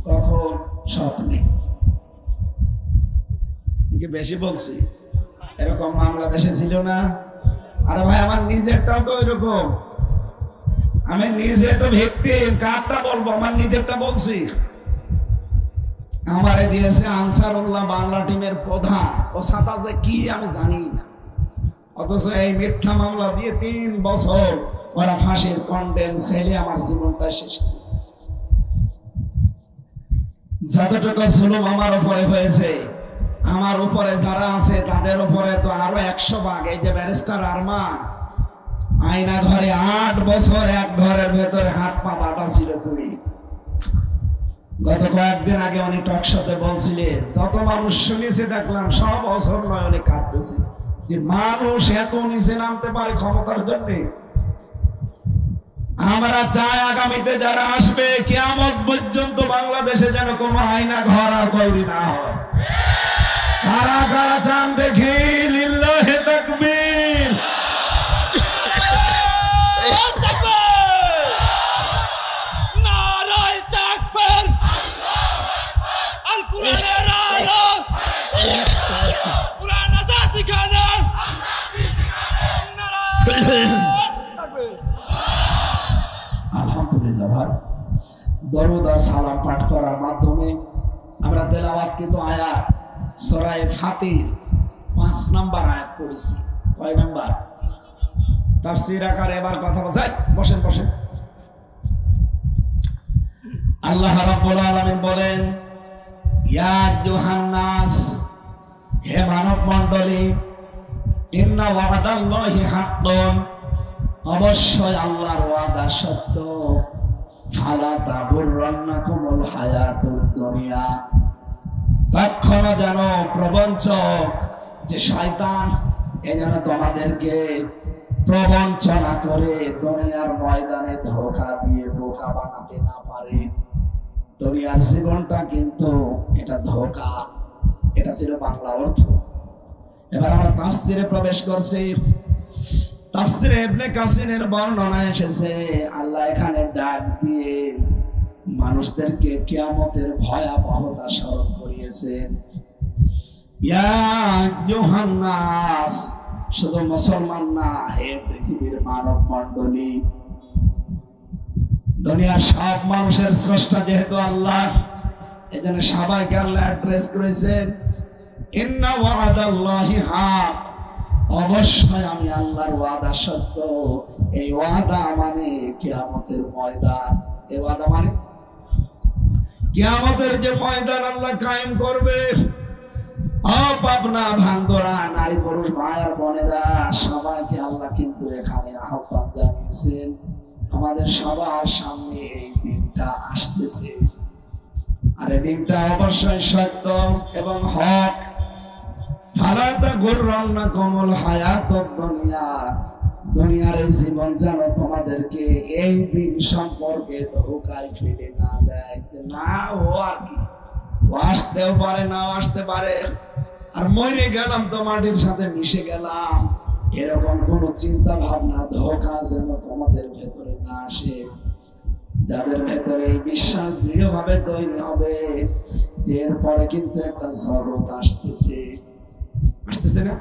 কখন? স্বপ্নে। বেশি বলছি, এরকম বাংলাদেশে ছিল না? আরে ভাই, আমার নিজেরটাও তো এরকম, আমি নিজে তো ভিকটিম। কারটা বলবো? আমার নিজেরটা বলছি। আমারে দিয়েছে আনসারুল্লাহ বাংলা টিমের প্রধান, ও সাথে যে কি আমি জানি না, অথচ এই মিথ্যা মামলা দিয়ে 3 বছর ওরা ফাঁসির কন্ডেন ছেলে আমার জীবনটা শেষ করে দিয়েছে। যতটুকু জুলুম আমার উপরে হয়েছে, আমার উপরে যারা আছে তাদের উপরে তো আরো 100 ভাগ। এই যে ব্যারিস্টার আরমান, আয়না ঘরে 8 বছর এক ঘরের ভেতরে হাত পা বাঁধা ছিল পুরি। গত কয়েকদিন আগে উনি টকশোতে বলছিলেন, যত মানুষ শুনেছে দেখলাম সব বছর নয় উনি কাঁদতেছে যে মানুষ এত নিচে নামতে পারে ক্ষমতার জন্য। আমরা চাই আগামীতে যারা আসবে কিয়ামত পর্যন্ত বাংলাদেশে যেন কোনো আয়না ঘর আর তৈরি না হয়। কারা কারা চান দেখি? লিল্লাহি তাকবীর। নারায়ে তাকবীর। আল কুরআনের আলো, কুরআন আজাদি খানা, নারায়ে তাকবীর। আলহামদুলিল্লাহ ভাই, দরুদ আর সালাম পাঠ করার মাধ্যমে আমরা তেলাওয়াতকৃত আয়াত সূরা ফাতির 5 নাম্বার আয়াত পড়েছি। কয় নাম্বার? তাফসীর আকারে এবার কথা বলছেন। বসেন বসেন। আল্লাহ রাব্বুল আলামিন বলেন, ইয়া আইয়ুহান নাস, হে মানব মণ্ডলী, ইন্না ওয়াদাল্লাহি হাক্কুন, অবশ্যই আল্লাহর ওয়াদা সত্য। ফালা তাগুররান্নাকুমুল হায়াতুদ দুনিয়া, কখনো যেন প্রবঞ্চক যে শয়তান এ যেন তোমাদেরকে প্রবঞ্চনা করে দুনিয়ার ময়দানে ধোঁকা দিয়ে বোকা বানাতে না পারে। দুনিয়ার জীবনটা কিন্তু এটা ধোঁকা। এটা ছিল বাংলা অর্থ। এবার আমরা তাফসীরে প্রবেশ করছি। তাফসীরে ইবনে কাসিরের বর্ণনা এসেছে, আল্লাহ এখানে ডাক দিয়ে মানুষদেরকে কিয়ামতের ভয়াবহতা স্মরণ করিয়েছেন। ইয়া আইয়ুহান নাস, শুধু মুসলমান না, হে পৃথিবীর মানব মণ্ডলী, দুনিয়ার সব মানুষের স্রষ্টা যেহেতু আল্লাহ, এজন্য সবাইকে আল্লাহ অ্যাড্রেস করেছেন, ইন্না ওয়াদাল্লাহি হক, অবশ্যই আমি আল্লাহর ওয়াদা সত্য। এই ওয়াদা মানে কিয়ামতের ময়দান। এই ওয়াদা মানে কিয়ামতের যে ময়দান আল্লাহ কায়েম করবে। পাবনা ভাঙ্গরা, নারী পুরুষ ভাইয়ার বোনেরা, সবাইকে আল্লাহ কিন্তু এখানে আহ্বান জানিয়েছেন। আমাদের সবার সামনে এই দিনটা আসতেছে, আর এই দিনটা অবশ্যই সত্য এবং হক। ফালা তাগুররান্নাকুমুল হায়াতুদ দুনিয়া, দুনিয়ার এই জীবন যেন তোমাদেরকে এই দিন সম্পর্কে ধোঁকায় ফেলে না দেয়। না, ও আর কি, ও আসতেও পারে, নাও আসতে পারে, আর মরে গেলাম তো মাটির সাথে মিশে গেলাম, এরকম কোন চিন্তা ভাবনা, ধোঁকা যেন তোমাদের ভেতরে না আসে। যাদের ভেতরে এই বিশ্বাস দৃঢ়ভাবে তৈরি হবে যে এরপরে কিন্তু একটা জগৎ আসতেছে, আসতেছে না,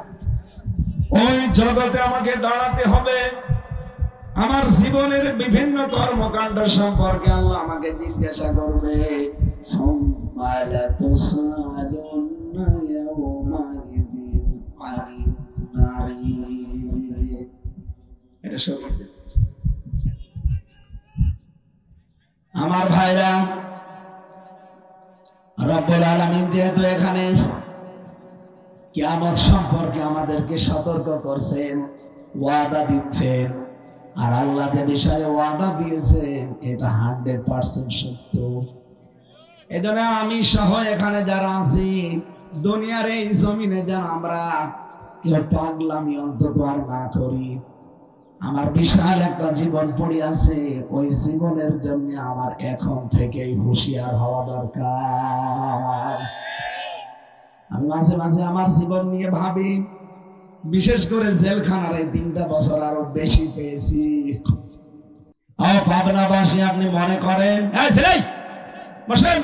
ওই জগতে আমাকে দাঁড়াতে হবে। আমার জীবনের বিভিন্ন কর্মকাণ্ড সম্পর্কে আল্লাহ আমাকে জিজ্ঞাসা করবে। এটা সবাই, আমার ভাইরা, রব্বুল আলামিন যেহেতু এখানে কিয়ামত সম্পর্কে আমাদেরকে সতর্ক করছেন, ওয়াদা দিচ্ছেন, আর আল্লাহ যে বিষয়ে ওয়াদা দিয়েছেন এটা 100% সত্য। এজন্য আমি সহ এখানে যারা আছি, দুনিয়ার এই জমিনে যেন আমরা কেউ পাগলামি অন্তত আর না করি। আমার বিশাল একটা জীবন পড়ে আছে, ওই জীবনের জন্য আমার এখন থেকেই হুঁশিয়ার হওয়া দরকার। আমি মাঝে মাঝে আমার জীবন নিয়ে ভাবি, বিশেষ করে জেলখানার এই 3টা বছর আরো বেশি পেয়েছি। পাবনাবাসী, আপনি মনে করেন বসেন,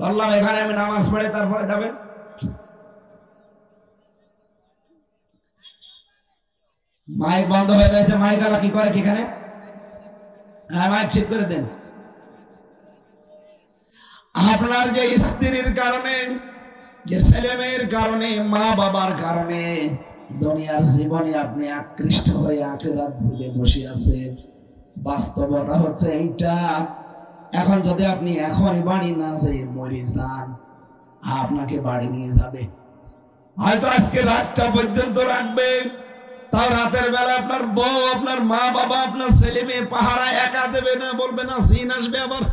বললাম এখানে আমি নামাজ পড়ে তারপরে যাবেন। মাইক বন্ধ হয়ে গেছে, মাইক আলা কি করে এখানে? হ্যাঁ, মাইক ঠিক করে দেন। আপনার যে স্ত্রীর কারণে, যে ছেলে মেয়ের কারণে, মা বাবার কারণে দুনিয়ার জীবনে আপনি আকৃষ্ট হয়ে আখিরাত ভুলে বসে আছেন, বাস্তবতা হচ্ছে এইটা। এখন যদি আপনি এখনই বাড়ি না যেয়ে মরে যান, আপনাকে বাড়ি নিয়ে যাবে, হয়তো আজকে রাতটা পর্যন্ত রাখবে। তাও রাতের বেলা আপনার বউ, আপনার মা বাবা, আপনার ছেলে মেয়ে পাহারা একা দেবে না, বলবে না সিন আসবে আবার।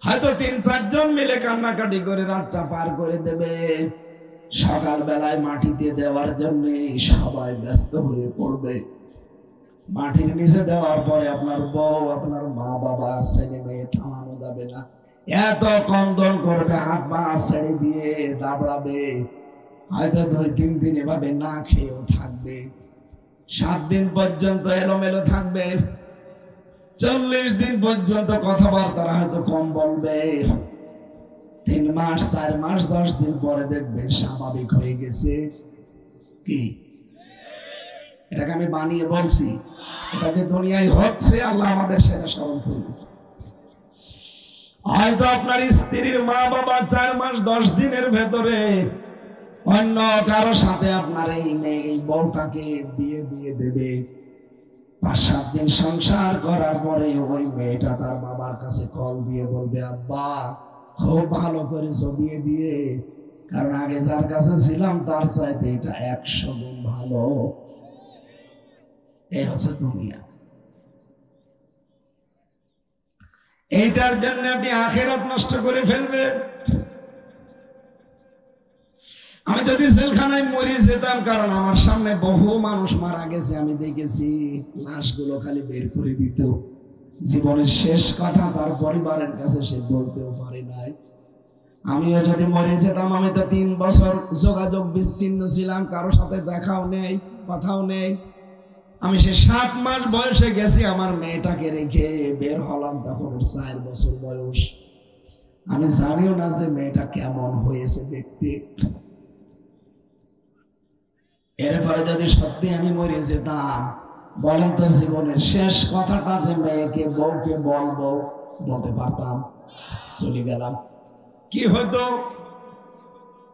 হয়তো 3-4 জন মিলে কান্নাকাটি করে রাতটা পার করে দেবে। সকাল বেলায় মাটিতে দেওয়ার জন্য সবাই ব্যস্ত হয়ে পড়বে। মাটির নিচে দেওয়ার পরে আপনার বউ, আপনার মা বাবা, ছেলে মেয়ে থামানো যাবে না, এত কন্দন করবে, হাত পা ছেড়ে দিয়ে দাবড়াবে। হয়তো 2-3 দিন এভাবে না খেয়েও থাকবে, 7 দিন পর্যন্ত এলোমেলো থাকবে, 40 দিন পর্যন্ত কথাবার্তা হয়তো কম বলবে। 3 মাস, 4 মাস, 10 দিন পরে দেখবেন স্বাভাবিক হয়ে গেছে। কি এটাকে আমি বানিয়ে বলছি? এটা যে দুনিয়ায় হচ্ছে, আল্লাহ আমাদের সেটা স্মরণ করে দিয়েছে। হয়তো আপনার স্ত্রীর মা বাবা 4 মাস 10 দিনের ভেতরে অন্য কারো সাথে আপনার এই মেয়ে, এই বউটাকে বিয়ে দিয়ে দেবে। 5-7 দিন সংসার করার পরে ওই মেয়েটা তার বাবার কাছে কল দিয়ে বলবে, আব্বা খুব ভালো করেছো বিয়ে দিয়ে, কারণ আগে যার কাছে ছিলাম তার চাইতে এটা 100 গুণ ভালো। এই হচ্ছে দুনিয়া। এইটার জন্য আপনি আখিরাত নষ্ট করে ফেলবেন। আমি যদি জেলখানায় মরে যেতাম, কারণ আমার সামনে বহু মানুষ মারা গেছে, আমি দেখেছি, লাশগুলো খালি বের করে দিত। জীবনের শেষ কথা তার পরিবারের কাছে সে বলতেও পারে নাই। আমিও যদি মরে যেতাম, আমি তো 3 বছর যোগাযোগ বিচ্ছিন্ন ছিলাম, কারোর সাথে দেখাও নেই, কথাও নেই। আমি সে 7 মাস বয়সে গেছি আমার মেয়েটাকে রেখে, বের হলাম তখন 4 বছর বয়স। আমি জানিও না যে মেয়েটা কেমন হয়েছে দেখতে। এরপরে যদি সত্যি আমি মরে যেতাম, বলেন তো জীবনের শেষ কথাটা যে মেয়েকে বউকে বলবো, বলতে পারতাম? চলে গেলাম, কি হতো?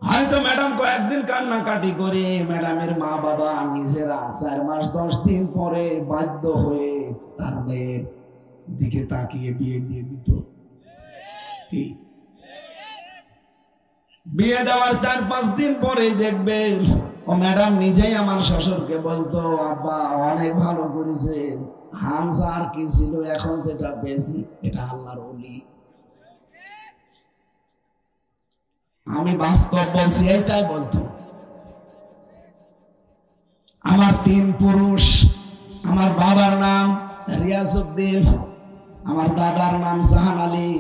হয়তো ম্যাডাম কয়েকদিন কান্নাকাটি করে ম্যাডামের মা বাবা নিজেরা 4 মাস 10 দিন পরে বাধ্য হয়ে তার মেয়ের দিকে তাকিয়ে বিয়ে দিয়ে দিত। কি বিয়ে দেওয়ার 4-5 দিন পরে দেখবে ও ম্যাডাম নিজেই আমার শ্বশুরকে বলতো, আব্বা অনেক ভালো করেছে, হামজা আর কি ছিল, এখন যেটা পেয়েছি এটা আল্লাহর ওলি। আমি বাস্তব বলছি, এইটাই বলতো। আমার 3 পুরুষ, আমার বাবার নাম রিয়াজউদ্দিন, আমার দাদার নাম জাহান আলী,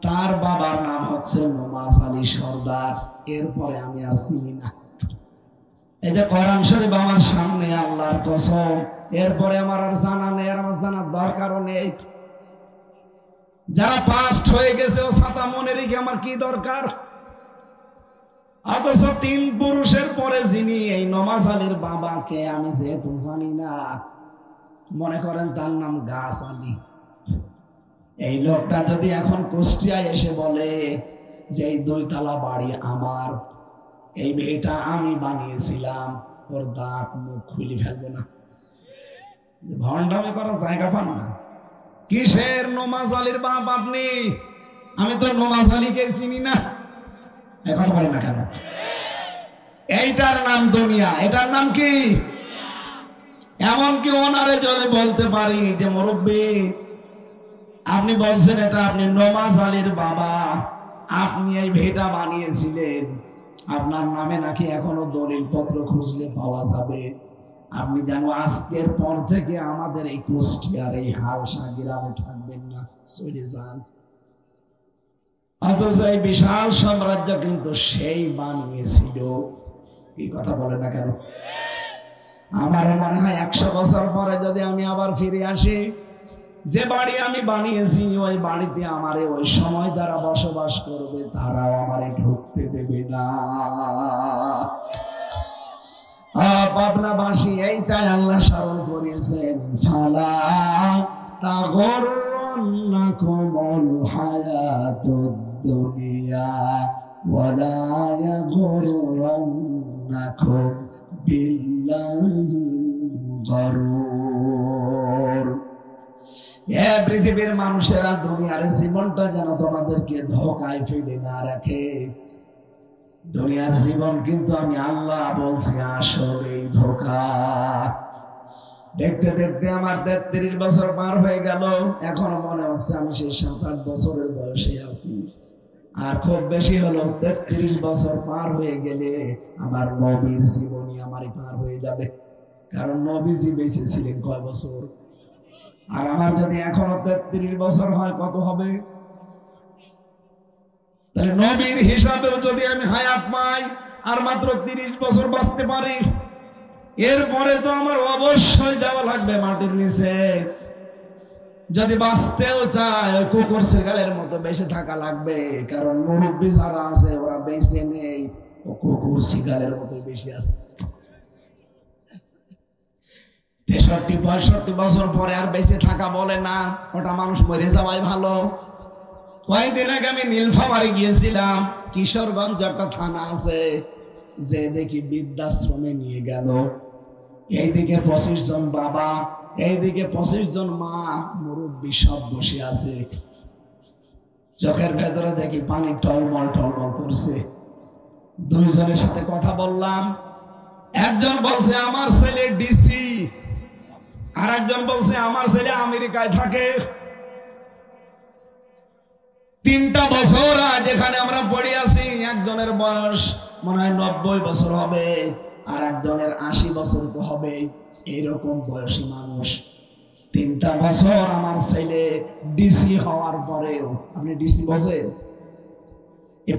তার বাবার নাম হচ্ছে নমাজ আলী সর্দার। এরপরে আমি আর চিনি না। এই যে কোরআন শরীফ আমার সামনে, আল্লাহর কসম, এরপরে আমার আর জানা নেই, আর আমার জানার দরকারও নেই। যারা পাস্ট হয়ে গেছে ও ছাতা মনে রেখে আমার কি দরকার? অথচ 3 পুরুষের পরে যিনি এই নমাজ আলীর বাবাকে আমি যেহেতু জানি না, মনে করেন তার নাম গাছ আলী। এই লোকটা যদি এখন কুষ্টিয়ায় এসে বলে যে এই 2 তলা বাড়ি আমার, এই মেয়েটা আমি বানিয়েছিলাম, ওর দাঁত মুখ খুলে ফেলবো না। ভণ্ডামি করার জায়গা পান না। কিসের নমাজ আলীর বাপ আপনি? আমি তো নমাজ আলীকে চিনি না। কথা বলেন না কেন? এইটার নাম দুনিয়া, এটার নাম কি? এমনকি ওনারে যদি বলতে পারি যে মুরব্বী, আপনি বলছেন এটা আপনি নমাজ আলীর বাবা, আপনি এই ভেটা বানিয়েছিলেন, আপনার নামে নাকি এখনো দলিল পত্র খুঁজলে পাওয়া যাবে, আপনি যেন আজকের পর থেকে আমাদের এই কুষ্টিয়ার এই হালসা গ্রামে থাকবেন না, চলে যান। অথচ এই বিশাল সাম্রাজ্য কিন্তু সেই বানিয়েছিল। এই কথা বলে না কেন? আমার মনে হয় 100 বছর পরে যদি আমি আবার ফিরে আসি, যে বাড়ি আমি বানিয়েছি ওই বাড়িতে আমারে ওই সময় যারা বসবাস করবে তারাও আমারে ঢুকতে দেবে না। পাবনাবাসী এইটাই আল্লাহ স্মরণ করিয়েছেন, ফালা তাগরুন্নাকুমুল হায়াতুদ দুনিয়া ওয়ালা ইয়াগুরুন্নাকুম বিল্লাহিল গারুর। এ পৃথিবীর মানুষেরা, দুনিয়ার জীবনটা যেন তোমাদেরকে ধোঁকায় ফেলে না রাখে। দুনিয়ার জীবন কিন্তু আমি আল্লাহ বলছি আসলে ধোঁকা। দেখতে দেখতে আমার 33 বছর পার হয়ে গেল, এখনো মনে হচ্ছে আমি সেই 7-8 বছরের বয়সে আছি। আর খুব বেশি হলো 33 বছর পার হয়ে গেলে আমার নবীর জীবনী আমারই পার হয়ে যাবে। কারণ নবীজি বেঁচে ছিলেন কয় বছর? আর আমার যদি এখনো 33 বছর হয়, কত হবে? তাহলে নবীর হিসাবেও যদি আমি হায়াত পাই আর মাত্র 30 বছর বাঁচতে পারি, এরপরে তো আমার অবশ্যই যাওয়া লাগবে মাটির নিচে। যদি বাঁচতেও চায় ওই কুকুর শিকালের মতো বেঁচে থাকা লাগবে, কারণ মুরব্বী যারা আছে ওরা বেঁচে নেই, ও কুকুর শিকালের মতো বেশি আছে। 63-65 বছর পরে আর বেঁচে থাকা বলে না, ওটা মানুষ মরে যাওয়াই ভালো। কয়েকদিন আগে আমি নীলফামারী গিয়েছিলাম, কিশোরগঞ্জ একটা থানা আছে, যে দেখি বৃদ্ধাশ্রমে নিয়ে গেল। এইদিকে 25 জন বাবা, এইদিকে 25 জন মা, মুরব্বী সব বসে আছে। চোখের ভেতরে দেখি পানি টলমল টলমল করছে। 2 জনের সাথে কথা বললাম। একজন বলছে আমার ছেলে ডিসি, আর একজন বলছে আমার ছেলে আমেরিকায় থাকে। 3টা বছর আজ এখানে আমরা পড়ে আছি। একজনের বয়স মনে হয় 90 বছর হবে, আর একজনের 80 বছর তো হবে। এইরকম বয়সী মানুষ। 3টা বছর আমার ছেলে ডিসি হওয়ার পরেও, আপনি ডিসি বলছেন,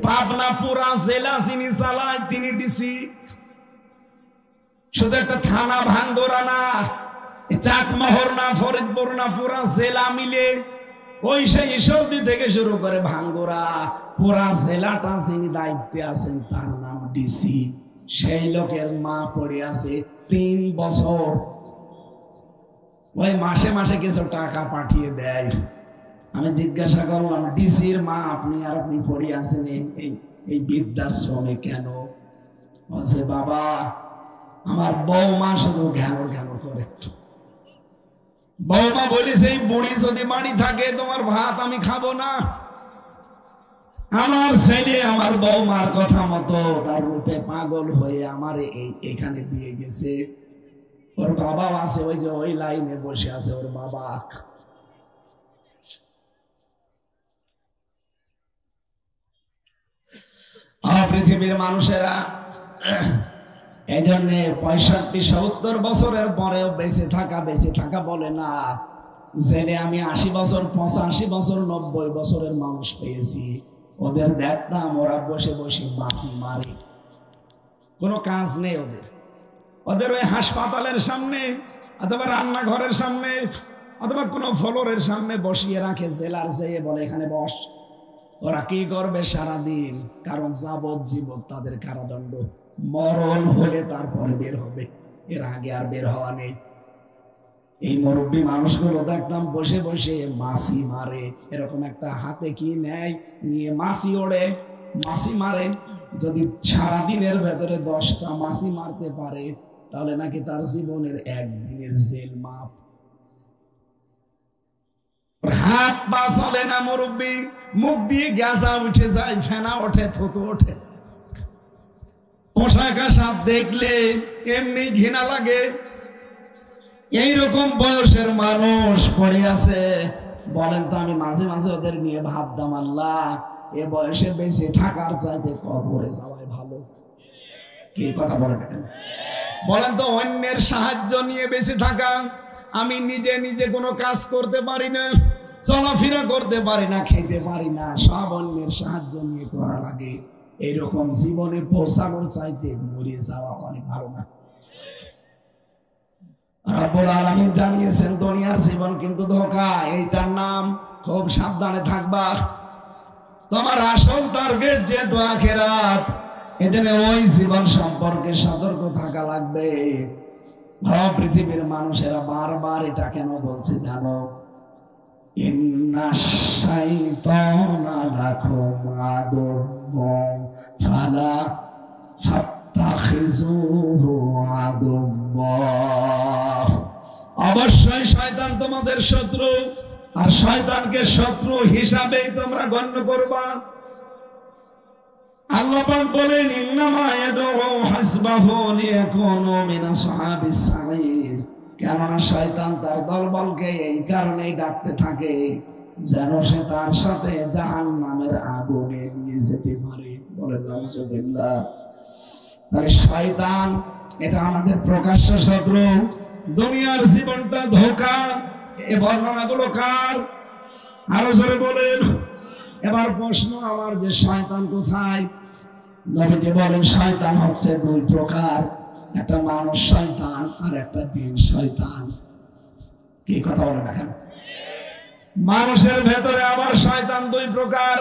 পাবনা পুরা জেলা যিনি চালায় তিনি ডিসি। শুধু একটা থানা ভাঙ্গরা না, চাটমোহর না, ফরিদপুর না, পুরা জেলা মিলে ওই সেই সর্দি থেকে শুরু করে ভাঙ্গুরা পুরা জেলাটা যিনি দায়িত্বে আছেন তার নাম ডিসি। সেই লোকের মা পড়ে আছে 3 বছর। ওই মাসে মাসে কিছু টাকা পাঠিয়ে দেয়। আমি জিজ্ঞাসা করলাম, ডিসির মা আপনি আর আপনি পড়ে আছেন এই বৃদ্ধাশ্রমে কেন? বলছে, বাবা আমার বৌমা শুধু ঘ্যানো ঘ্যানো করে। বৌমা বলেছে, এই বুড়ি যদি বাড়ি থাকে তোমার ভাত আমি খাবো না। আমার ছেলে আমার বৌমার কথা মতো তার রূপে পাগল হয়ে আমার এখানে দিয়ে গেছে। ওর বাবা আছে ওই যে ওই লাইনে বসে আছে ওর বাবা। পৃথিবীর মানুষেরা এই জন্য 65-70 বছরের পরেও বেঁচে থাকা বলে না। জেলে আমি 80 বছর 85 বছর 90 বছরের মানুষ পেয়েছি। ওদের দেখতাম ওরা বসে বসে মাছি মারে, কোনো কাজ নেই ওদের ওই হাসপাতালের সামনে অথবা রান্নাঘরের সামনে অথবা কোনো ফ্লোরের সামনে বসিয়ে রাখে জেলার, যেয়ে বলে এখানে বস। ওরা কি করবে সারাদিন? কারণ যাবজ্জীবন তাদের কারাদণ্ড। মরণ হলে তারপরে বের হবে, এর আগে আর বের হওয়া নেই। এই মুরব্বী মানুষগুলো দেখলাম বসে বসে মাছি মারে। এরকম একটা হাতে কি নেয়, নিয়ে মাছি ওড়ে, মাছি মারে। যদি সারাদিনের ভেতরে 10টা মাছি মারতে পারে তাহলে নাকি তার জীবনের 1 দিনের জেল মাপ। হাত পা চলে না মুরব্বী, মুখ দিয়ে গ্যাসা উঠে যায়, ফেনা ওঠে, থুতু ওঠে। পোশাক আশাক দেখলে এমনি ঘৃণা লাগে। এইরকম বয়সের মানুষ পড়ে আছে। বলেন তো, আমি মাঝে মাঝে ওদের নিয়ে ভাবতাম, আল্লাহ এ বয়সে বেঁচে থাকার চাইতে কবরে যাওয়াই ভালো। কি কথা বলেন না কেন? বলেন তো, অন্যের সাহায্য নিয়ে বেঁচে থাকা। আমি নিজে নিজে কোনো কাজ করতে পারি না, চলাফেরা করতে পারি না, খেতে পারি না, সব অন্যের সাহায্য নিয়ে করা লাগে। এইরকম জীবনে পৌঁছানোর চাইতে মরে যাওয়া অনেক ভালো না। রব্বুল আলামিন জানিয়েছেন দুনিয়ার জীবন কিন্তু ধোঁকা, এইটার নাম খুব সাবধানে থাকবা। তোমার আসল টার্গেট যেহেতু আখিরাত, এজন্য ওই জীবন সম্পর্কে সতর্ক থাকা লাগবে। পৃথিবীর মানুষেরা বারবার এটা কেন বলছে জানো? ইন্নাশ শাইতানা লাকুম আদুও্বুন ফালা ফাত্তাখিযুহু আদুওয়া। অবশ্যই শয়তান তোমাদের শত্রু, আর শয়তানকে শত্রু হিসাবেই তোমরা গণ্য করবা। আল্লাহ পাক বলেন, ইন্নামা ইয়াদউ হাসবাহু লিয়াকুনু মিন আসহাবিস সাঈর। কেননা শয়তান তার দলবলকে এই কারণেই ডাকতে থাকে যেন সে তার সাথে জাহান্নামের আগুনে নিয়ে যেতে পারে। বলেন নাউযুবিল্লাহ। তাই শয়তান এটা আমাদের প্রকাশ্য শত্রু। দুনিয়ার জীবনটা ধোঁকা। এই বর্ণনাগুলো কার? আরো জোরে বলেন। এবার প্রশ্ন আমার, যে শয়তান কোথায়? নবীজি বলেন শয়তান হচ্ছে 2 প্রকার, একটা মানুষ শয়তান আর একটা জিন শয়তান। কি কথা বলেন এখন? মানুষের ভেতরে আবার শয়তান 2 প্রকার,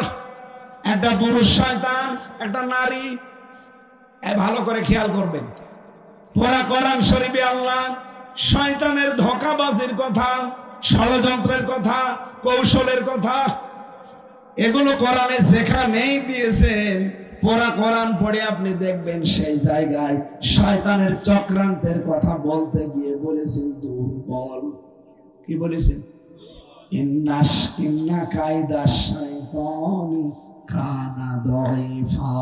একটা পুরুষ শয়তান, একটা নারী। ভালো করে খেয়াল করবেন। পুরা কোরআন শরীফে আল্লাহ শয়তানের ধোঁকাবাজির কথা, ষড়যন্ত্রের কথা, কৌশলের কথা, এগুলো কোরআনে যেখানেই দিয়েছেন, পুরা কোরআন পড়ে আপনি দেখবেন সেই জায়গায় শয়তানের চক্রান্তের কথা বলতে গিয়ে বলেছেন দুর্বল। কি বলেছেন? ইন্না কায়দাশ শাইতানি কানা দাঈফা।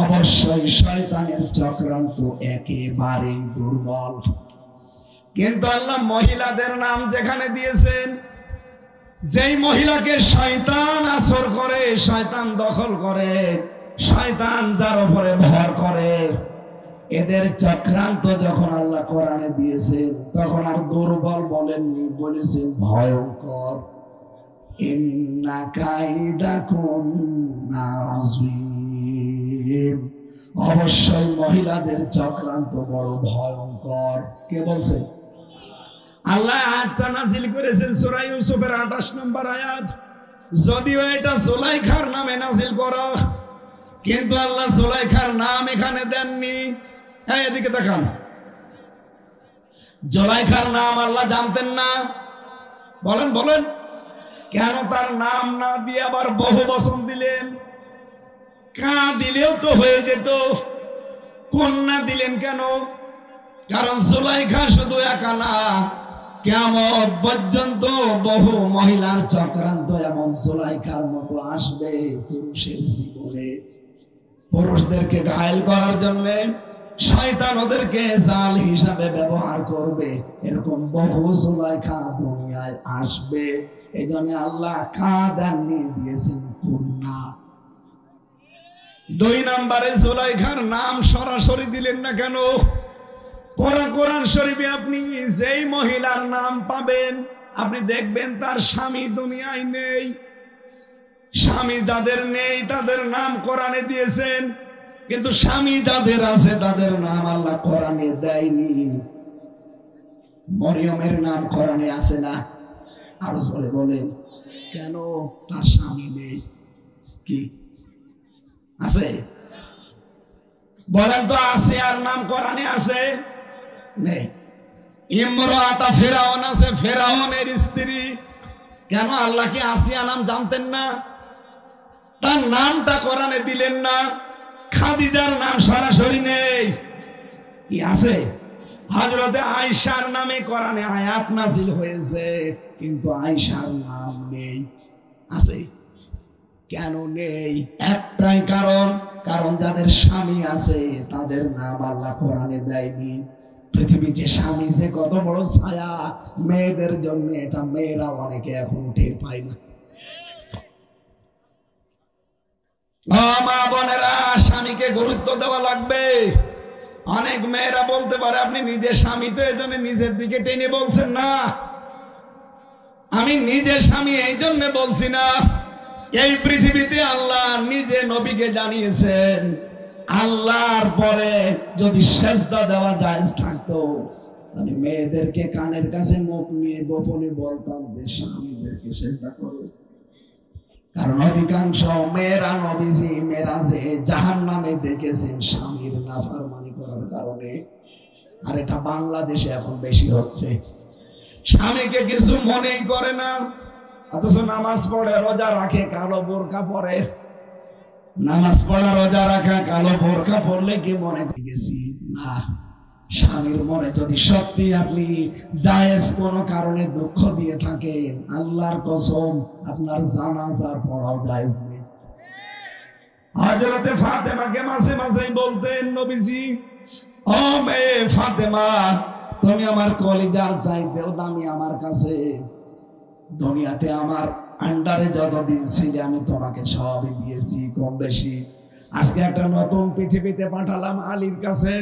অবশ্যই শয়তানের চক্রান্ত একেবারেই দুর্বল। কিন্তু আল্লাহ মহিলাদের নাম যেখানে দিয়েছেন, যেই মহিলাকে শয়তান আসর করে, শয়তান দখল করে, শয়তান যার উপরে ভর করে, এদের চক্রান্ত যখন আল্লাহ কোরআনে দিয়েছেন তখন আর দুর্বল বলেননি, বলেছেন ভয়ঙ্কর। ইন্না কাইদাকুন্না আযীম। অবশ্যই মহিলাদের চক্রান্ত বড় ভয়ঙ্কর। কে বলছে? আল্লাহ আয়াতটা নাজিল করেছেন সূরা ইউসুফের 28 নম্বর আয়াত। যদিও এটা জুলাইখার নামে নাজিল করা, কিন্তু আল্লাহ জুলাইখার নাম এখানে দেননি। এদিকে দেখান, জুলাইখার নাম আল্লাহ জানতেন না? বলেন বলেন, কেন তার নাম না দিয়ে আবার বহু বচন দিলেন? কা দিলেও তো হয়ে যেত, কন্যা দিলেন কেন? কারণ জুলাইখা শুধু একা না, কিয়ামত পর্যন্ত বহু মহিলার চক্রান্ত এমন জুলাইখার মতো আসবে পুরুষের জীবনে। পুরুষদেরকে ঘায়েল করার জন্য শয়তান ওদেরকে জাল হিসাবে ব্যবহার করবে। এরকম বহু জুলাইখা দুনিয়ায় আসবে। এই জন্য আল্লাহ কাদান্নি দিয়েছেন কন্যা। 2 নম্বরে জুলাইখার নাম সরাসরি দিলেন না কেন? কোরআন শরীফে আপনি যেই মহিলার নাম পাবেন, আপনি দেখবেন তার স্বামী দুনিয়ায় নেই। স্বামী যাদের নেই তাদের নাম কোরআনে দিয়েছেন, কিন্তু স্বামী যাদের আছে তাদের নাম আল্লাহ কোরআনে দেয়নি। মরিয়মের নাম কোরআনে আছে না? আরো জোরে বলেন, কেন? তার স্বামী নেই। কি আছে? বলেন তো, আসিয়ার নাম কোরআনে আছে? নেই। ইমরাতা ফিরাউন আছে, ফিরাউনের স্ত্রী। কেন? আল্লাহ কি আসিয়া নাম জানতেন না? তার নামটা কোরআনে দিলেন না। খাদিজার নাম সরাসরি নেই। কি আছে? হযরতে আয়েশার নামে কোরআনে আয়াত নাযিল হয়েছে, কিন্তু আয়েশার নাম নেই। আছে? কেন নেই? একটাই কারণ যাদের স্বামী আছে তাদের নাম আল্লাহ কোরআনে দেয়নি। পৃথিবীতে স্বামী যে কত বড় ছায়া মেয়েদের জন্য, এটা মেয়েরা অনেকে এখন টের পায় না। মা বোনেরা, স্বামীকে গুরুত্ব দেওয়া লাগবে। অনেক মেয়েরা বলতে পারে, আপনি নিজের স্বামী তো, এই জন্য নিজের দিকে টেনে বলছেন না। আমি নিজের স্বামী এই জন্য বলছি না। এই পৃথিবীতে আল্লাহ নিজে নবীকে জানিয়েছেন, আল্লাহর পরে যদি সেজদা দেওয়া জায়েজ থাকতো, তাহলে মেয়েদেরকে কানের কাছে মুখ নিয়ে গোপনে বলতাম যে স্বামীদেরকে সেজদা করো। কারণ অধিকাংশ মেয়েরা নবীজি মেরাজে জাহান্নামে দেখেছেন স্বামীর নাফরমানি করার কারণে। আর এটা বাংলাদেশে এখন বেশি হচ্ছে। স্বামীকে কিছু মনেই করে না, অথচ নামাজ পড়ে, রোজা রাখে, কালো বোরকা পরে। নামাজ পড়া, রোজা রাখা, কালো বোরকা পড়লে কি মনে গেছি? না। স্বামীর মনে যদি সত্যি আপনি জায়েজ কোনো কারণে দুঃখ দিয়ে থাকেন, আল্লাহর কসম আপনার জানাজা পড়াও জায়েজ নেই। হযরতে ফাতেমাকে মাঝে মাঝেই বলতেন নবীজি, ও মেয়ে ফাতেমা, তুমি আমার কলিজার চাইতেও দামি আমার কাছে। দুনিয়াতে আমার আন্ডারে যতদিন ছিলে আমি তোমাকে সবই দিয়েছি, কম বেশি। আজকে একটা নতুন পৃথিবীতে পাঠালাম আলীর কাছে।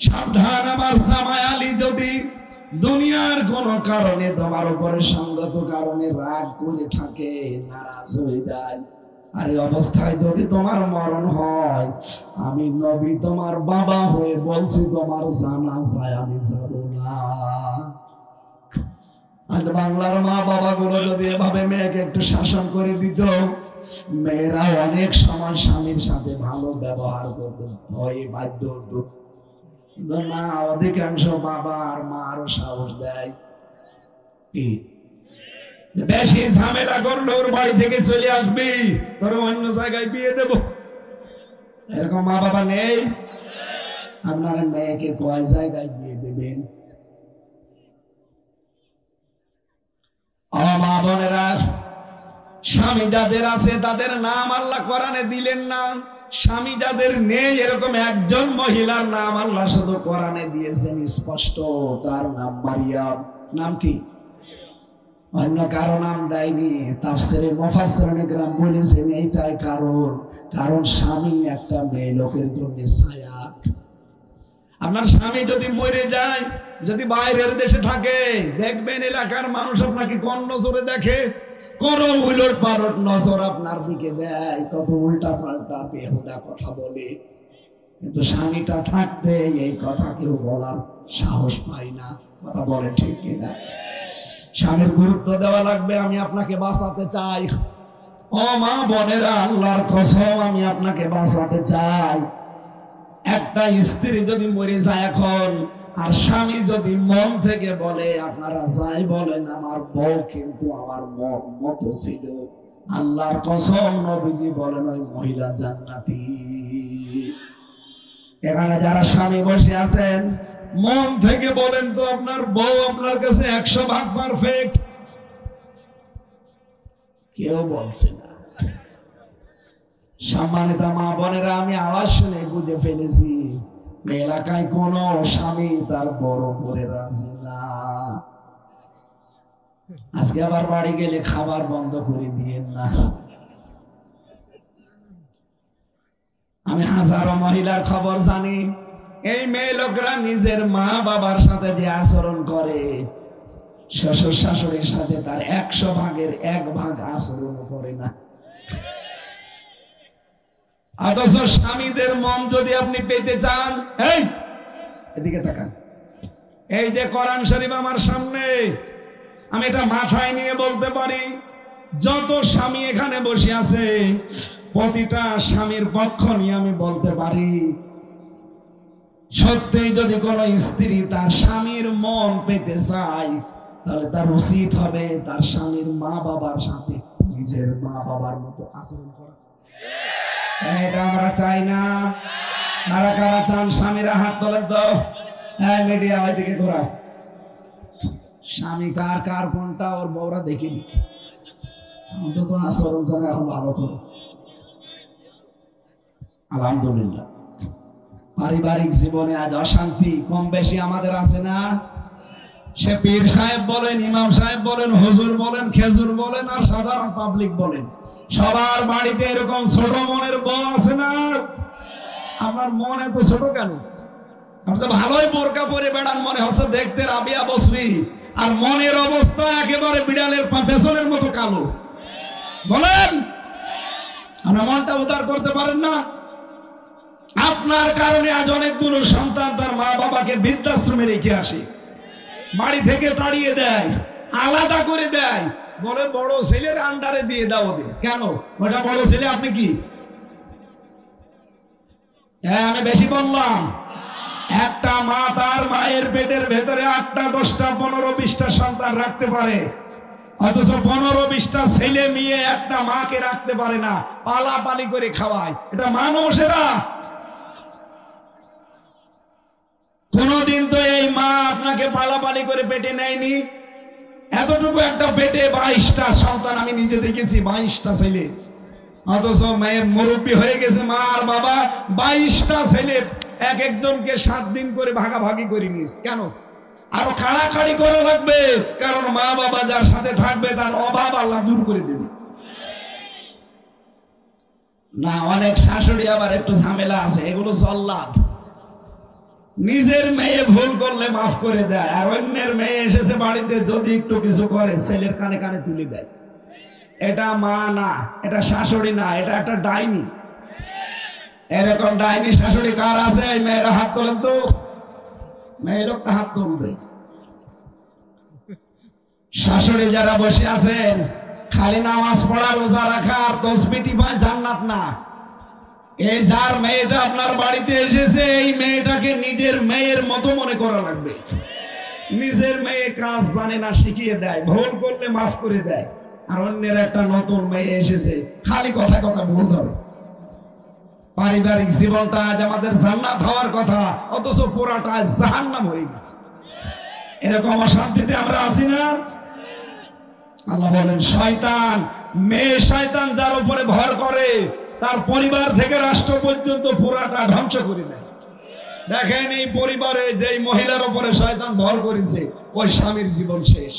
সাবধান, আমার জামাই আলী যদি দুনিয়ার কোন কারণে তোমার উপরে সঙ্গত কারণে রাগ করে থাকে, নারাজ হয়ে যায়, আর এই অবস্থায় যদি তোমার মরণ হয়, আমি নবী তোমার বাবা হয়ে বলছি, তোমার জানাজায় আমি যাব না। আজ বাংলার মা বাবা গুলো যদি এভাবে মেয়েকে একটু শাসন করে দিত, মেয়েরা অনেক সময় স্বামীর সাথে ভালো ব্যবহার করত, ভয়ে বাধ্য হতো না। অধিকাংশ বাবা আর মা আরো সাহস দেয়, কি বেশি ঝামেলা করলে ওর বাড়ি থেকে চলে আসবি, তোর অন্য জায়গায় বিয়ে দেব। এরকম মা বাবা নেই? আপনার মেয়েকে কয় জায়গায় বিয়ে দেবেন? মা বোনেরা, স্বামী যাদের আছে তাদের নাম আল্লাহ কোরআনে দিলেন না। স্বামী যাদের নেই, এরকম একজন মহিলার নাম আল্লাহ শুধু কোরআনে দিয়েছেন স্পষ্ট, তার নাম মারিয়াম। নাম কি? অন্য কারো নাম দেয়নি। তাফসীরে মুফাসসিরিনে কেরাম বলেছেন এইটাই কারণ স্বামী একটা মেয়ে লোকের জন্য ছায়া। আপনার স্বামী যদি মরে যায়, যদি বাইরের দেশে থাকে, দেখবেন এলাকার মানুষ আপনাকে কোন নজরে দেখে, কোন উলট পালট নজর আপনার দিকে দেয়, কত উল্টা পাল্টা বেহুদা কথা বলে। কিন্তু স্বামীটা থাকতে এই কথা কেউ বলার সাহস পায় না। কথা বলে ঠিক কিনা? স্বামীর গুরুত্ব দেওয়া লাগবে। আমি আপনাকে বাঁচাতে চাই ও মা বোনেরা, আল্লাহর কসম আমি আপনাকে বাঁচাতে চাই। একটা স্ত্রী যদি মরে যায় এখন, আর স্বামী যদি মন থেকে বলে, আপনারা যাই বলেন আমার বউ কিন্তু আমার মতো ছিল, আল্লাহর কসম নবীজি বলেন ওই মহিলা জান্নাতি। এখানে যারা স্বামী বসে আছেন, মন থেকে বলেন তো আপনার বউ আপনার কাছে 100% পারফেক্ট? কেউ বলছে না। সম্মানিত মা বোনেরা, আমি আওয়াজ শুনে বুঝে ফেলেছি এলাকায় কোন স্বামী তার বড় করে রাজি না। আজকে আবার বাড়ি গেলে খাবার বন্ধ করে দিয়েন না। আমি হাজারো মহিলার খবর জানি, এই মেয়ে লোকরা নিজের মা বাবার সাথে যে আচরণ করে, শ্বশুর শাশুড়ির সাথে তার 100%-এর 1% আচরণ করে না। অথচ স্বামীদের মন যদি আপনি পেতে চান, এই এদিকে তাকান, এই যে কোরআন শরীফ আমার সামনে, আমি এটা মাথায় নিয়ে বলতে পারি, যত স্বামী এখানে বসে আছে প্রতিটা স্বামীর পক্ষ নিয়ে আমি বলতে পারি, সত্যি যদি কোন স্ত্রী তার স্বামীর মন পেতে চায়, তাহলে তার উচিত হবে তার স্বামীর মা বাবার সাথে নিজের মা বাবার মতো আচরণ করা। এটা আমরা চাই না। কারা কারা চান? স্বামীরা হাত তোলেন তো। হ্যাঁ, মিডিয়া ওইদিকে ঘোরাও। স্বামী কার কার কোনটা ওর বউরা দেখিনি, অন্তত আচরণ জানে এখন ভালো করে। আলহামদুলিল্লাহ। পারিবারিক জীবনে আজ অশান্তি কম বেশি আমাদের আছে না? সে পীর সাহেব বলেন, ইমাম সাহেব বলেন, হুজুর বলেন, খেজুর বলেন, আর সাধারণ পাবলিক বলেন, সবার বাড়িতে এরকম ছোট মনের বউ আছে না? আপনার মন এত ছোট কেন? আপনি তো ভালোই বোরকা পরে বেড়ান, মনে হচ্ছে দেখতে রাবিয়া বসরি, আর মনের অবস্থা একেবারে বিড়ালের পেছনের মতো কালো। বলেন, আপনার মনটা উদার করতে পারেন না? আপনার কারণে আজ অনেকগুলো সন্তান তার মা বাবাকে বৃদ্ধাশ্রমে রেখে আসে, বাড়ি থেকে তাড়িয়ে দেয়, আলাদা করে দেয়, বলে বড় ছেলের আন্ডারে দিয়ে দাও ওদের। কেন? ওটা বড় ছেলে, আপনি কি? হ্যাঁ, আমি বেশি বললাম? একটা মা তার মায়ের পেটের ভেতরে 8টা 10টা 15 20টা সন্তান রাখতে পারে, অথচ 15 20টা ছেলে মেয়ে একটা মাকে রাখতে পারে না, পালাপালি করে খাওয়ায়। এটা মানুষেরা? কোনদিন তো এই মা আপনাকে পালাপালি করে পেটে নেয়নি। এতটুকু একটা পেটে 22টা সন্তান আমি নিজে দেখেছি, 22টা ছেলে, অথচ মেয়ের মুরব্বী হয়ে গেছে মা আর বাবা, 22টা ছেলে এক একজনকে 7 দিন করে ভাগাভাগি করে নিস। কেন? আরো কাড়াকাড়ি করা লাগবে, কারণ মা বাবা যার সাথে থাকবে তার অভাব আল্লাহ দূর করে দেবে না। অনেক শাশুড়ি আবার একটু ঝামেলা আছে, এগুলো জল্লাদ। নিজের মেয়ে ভুল করলে মাফ করে দেয়, আর অন্যের মেয়ে এসেছে বাড়িতে যদি একটু কিছু করে ছেলের কানে কানে তুলে দেয়। এটা মা না, এটা শাশুড়ি না, এটা একটা ডাইনি। এরকম ডাইনি শাশুড়ি কার আছে? এই মেয়েরা হাত তোলেন তো। মেয়ে লোকটা হাত তুলবে। শাশুড়ি যারা বসে আছেন, খালি নামাজ পড়া, রোজা রাখা আর তসবিহ টিপায় জান্নাত না। এই যার মেয়েটা আপনার বাড়িতে এসেছে, এই মেয়েটাকে নিজের মেয়ের মতো মনে করা লাগবে। নিজের মেয়ে কাজ জানে না, শিখিয়ে দেয়, ভুল করলে মাফ করে দেয়। আর অন্যের একটা নতুন মেয়ে এসেছে, খালি কথা কথা ভুল ধরে। পারিবারিক জীবনটা আজ আমাদের জান্নাত হওয়ার কথা, অথচ পুরাটা জাহান্নাম হয়ে গেছে। এরকম অশান্তিতে আমরা আছি না? আল্লাহ বলেন, শয়তান, মেয়ে শয়তান যার উপরে ভর করে, তার পরিবার থেকে রাষ্ট্র পর্যন্ত পুরাটা ধ্বংস করে দেয়। দেখেন, এই পরিবারে যেই মহিলার উপরে শয়তান ভর করেছে, ওই স্বামীর জীবন শেষ।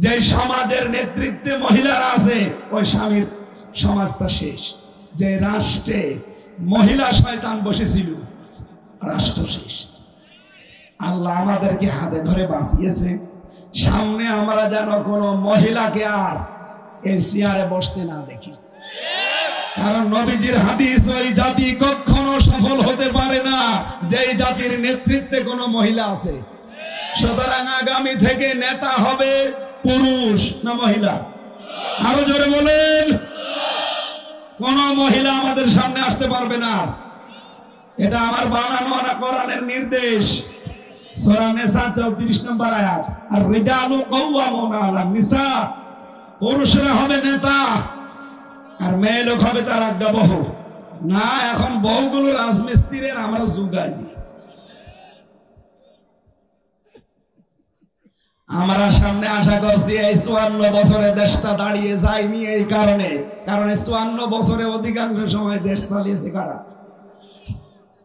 যেই সমাজের নেতৃত্বে মহিলারা আছে, ওই স্বামীর সমাজটা শেষ। যে রাষ্ট্রে মহিলা শয়তান বসেছিল, রাষ্ট্র শেষ। আল্লাহ আমাদেরকে হাতে ধরে বাঁচিয়েছে। সামনে আমরা যেন কোনো মহিলাকে আর এই চেয়ারে বসতে না দেখি, কারণ নবীজির হাদিস, ওই জাতি কখনো সফল হতে পারে না যেই জাতির নেতৃত্বে কোনো মহিলা আছে। সুতরাং আগামী থেকে নেতা হবে পুরুষ না মহিলা? আরো জোরে বলেন। কোন মহিলা আমাদের সামনে আসতে পারবে না। এটা আমার বানানো না, কোরআনের নির্দেশ। সূরা নিসা 34 নম্বর আয়াত। আর রিজালু কাওয়ামুনা আলান নিসা, পুরুষরা হবে নেতা আর মেয়ে লোক হবে তার আজ্ঞাবহ। না, এখন বউগুলো রাজমিস্ত্রির, আমরা যুগাইনি। আমরা সামনে আশা করছি এই 54 বছরে দেশটা দাঁড়িয়ে যায়নি এই কারণে, কারণ 54 বছরে অধিকাংশ সময় দেশ চালিয়েছে কারা?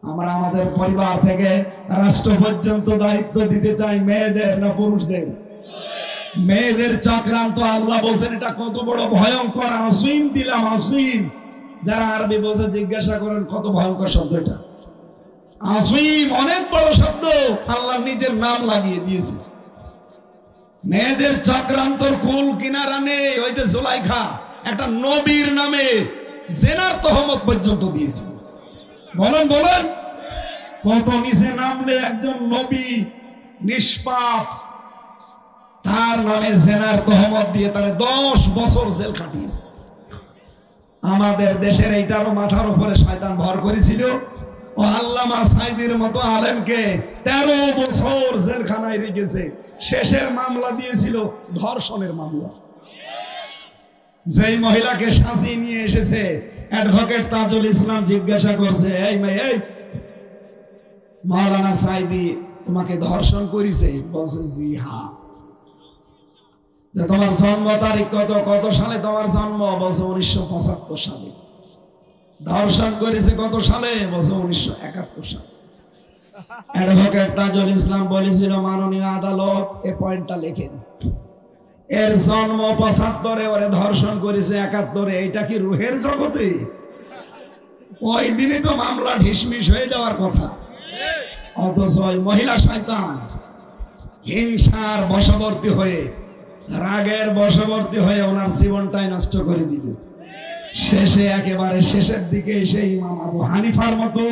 আমরা আমাদের পরিবার থেকে রাষ্ট্র পর্যন্ত দায়িত্ব দিতে চাই মেয়েদের না পুরুষদের? মেয়েদের চক্রান্ত, আল্লাহ বলছেন এটা কত বড় ভয়ঙ্কর। আসিম দিলাম, আসিম। যারা আরবি বোঝে জিজ্ঞাসা করেন কত ভয়ঙ্কর শব্দ এটা। আসিম অনেক বড় শব্দ, আল্লাহ নিজের নাম লাগিয়ে দিয়েছে। মেয়েদের চক্রান্তর কুল কিনারা নেই। ওই যে জুলাইখা একটা নবীর নামে জেনার তহমত পর্যন্ত দিয়েছিল। বলেন বলেন, কত নিচে নামলে একজন নবী নিষ্পাপ, তার নামে জেনার তহমত দিয়ে তারা 10 বছর জেল খাটিয়েছে। আমাদের দেশের এইটারও মাথার উপরে শয়তান ভর করেছিল। ও আল্লামা সাইদির মতো আলেমকে 13 বছর জেলখানায় রেখেছে। শেষের মামলা দিয়েছিল ধর্ষণের মামলা। যেই মহিলাকে সাজিয়ে নিয়ে এসেছে, অ্যাডভোকেট তাজুল ইসলাম জিজ্ঞাসা করছে, এই মেয়ে, মাওলানা সাইদি তোমাকে ধর্ষণ করেছে? বলছে জি হ্যাঁ। তোমার জন্ম তারিখ কত, কত সালে তোমার জন্ম? বলছে 1975 সালে। ধর্ষণ করেছে কত সালে? বলছে 1971 সালে। অ্যাডভোকেট তাজুল ইসলাম বলেছিল, মাননীয় আদালত এই পয়েন্টটা লেখেন, এর জন্ম 75-এ, ওরে ধর্ষণ করেছে 71-এ। এইটা কি রুহের জগতে? ওই দিনই তো মামলা ঢিসমিস হয়ে যাওয়ার কথা। অথচ ওই মহিলা শয়তান হিংসার বশবর্তী হয়ে, রাগের বশবর্তী হয়ে ওনার জীবনটাই নষ্ট করে দিল। শেষে একেবারে শেষের দিকে সেই ইমাম আবু হানিফার মতো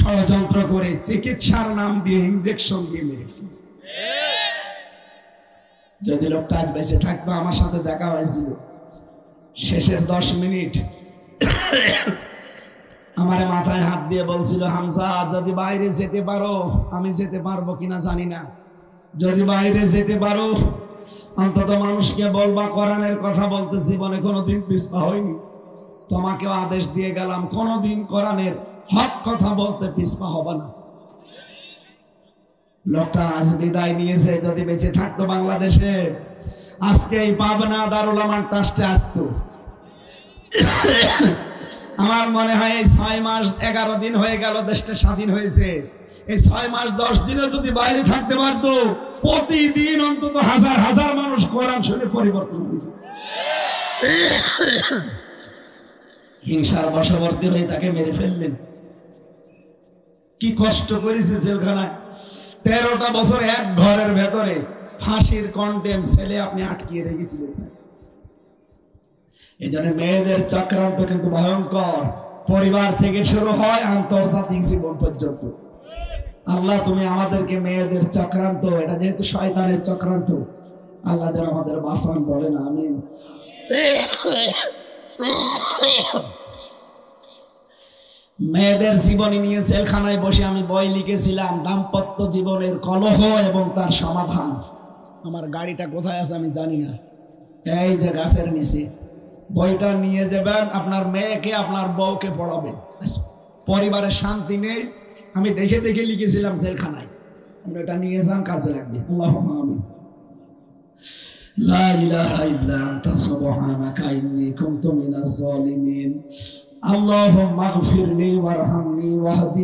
ষড়যন্ত্র করে চিকিৎসার নাম দিয়ে ইনজেকশন দিয়ে মেরে ফেলল। যদি লোকটা আজ বেঁচে থাকতো, আমার সাথে দেখা হয়েছিল, শেষের 10 মিনিট আমার মাথায় হাত দিয়ে বলছিল, হামজা যদি বাইরে যেতে পারো, আমি যেতে পারবো কিনা জানি না, যদি বাইরে যেতে পারো অন্তত মানুষকে বলবা কোরআনের কথা বলতে জীবনে কোনোদিন পিছপা হয়নি। তোমাকেও আদেশ দিয়ে গেলাম, কোনোদিন কোরআনের হক কথা বলতে পিছপা হবে না। লোকটা আজ বিদায় নিয়েছে। যদি বেঁচে থাকতো বাংলাদেশে, আজকে এই পাবনা দারুল আমান ট্রাস্টে আসতো। আমার মনে হয় এই 6 মাস 11 দিন হয়ে গেল দেশটা স্বাধীন হয়েছে। এই 6 মাস 10 দিনও যদি বাইরে থাকতে পারতো, প্রতিদিন অন্তত হাজার হাজার মানুষ কোরআন শুনে পরিবর্তন হতো। হিংসার বশবর্তী হয়ে তাকে মেরে ফেললেন। কি কষ্ট করেছে জেলখানায়। 13টা বছর এক ঘরের ভেতরে ফাঁসির কন্টেম ছেলে আপনি আটকিয়ে রেখেছিলেন। এই জন্য মেয়েদের চক্রান্ত কিন্তু ভয়ঙ্কর। পরিবার থেকে শুরু হয় আন্তর্জাতিক জীবন পর্যন্ত। আল্লাহ তুমি আমাদেরকে মেয়েদের চক্রান্ত, এটা যেহেতু শয়তানের চক্রান্ত, আল্লাহ যেন আমাদের বাঁচান, বলেন আমিন। মেয়েদের জীবনী নিয়ে জেলখানায় বসে আমি বই লিখেছিলাম, দাম্পত্য জীবনের কলহ এবং তার সমাধান। আমার গাড়িটা কোথায় আছে আমি জানি না, এই যে গাছের নিচে। বইটা নিয়ে যাবেন, আপনার মেয়েকে আপনার বউকে পড়াবেন। পরিবারে শান্তি নেই, আমি দেখে দেখে লিখেছিলাম জেলখানায়। আমরা এটা নিয়ে যান, কাজে লাগবে। আল্লাহুম্মা আমিন। লা ইলাহা ইল্লা আনতা সুবহানাকা ইন্নী কুনতু মিনাজ জালিমিন। আল্লাহুম্মা গফিরলি ওয়ারহামনি ওয়াহদি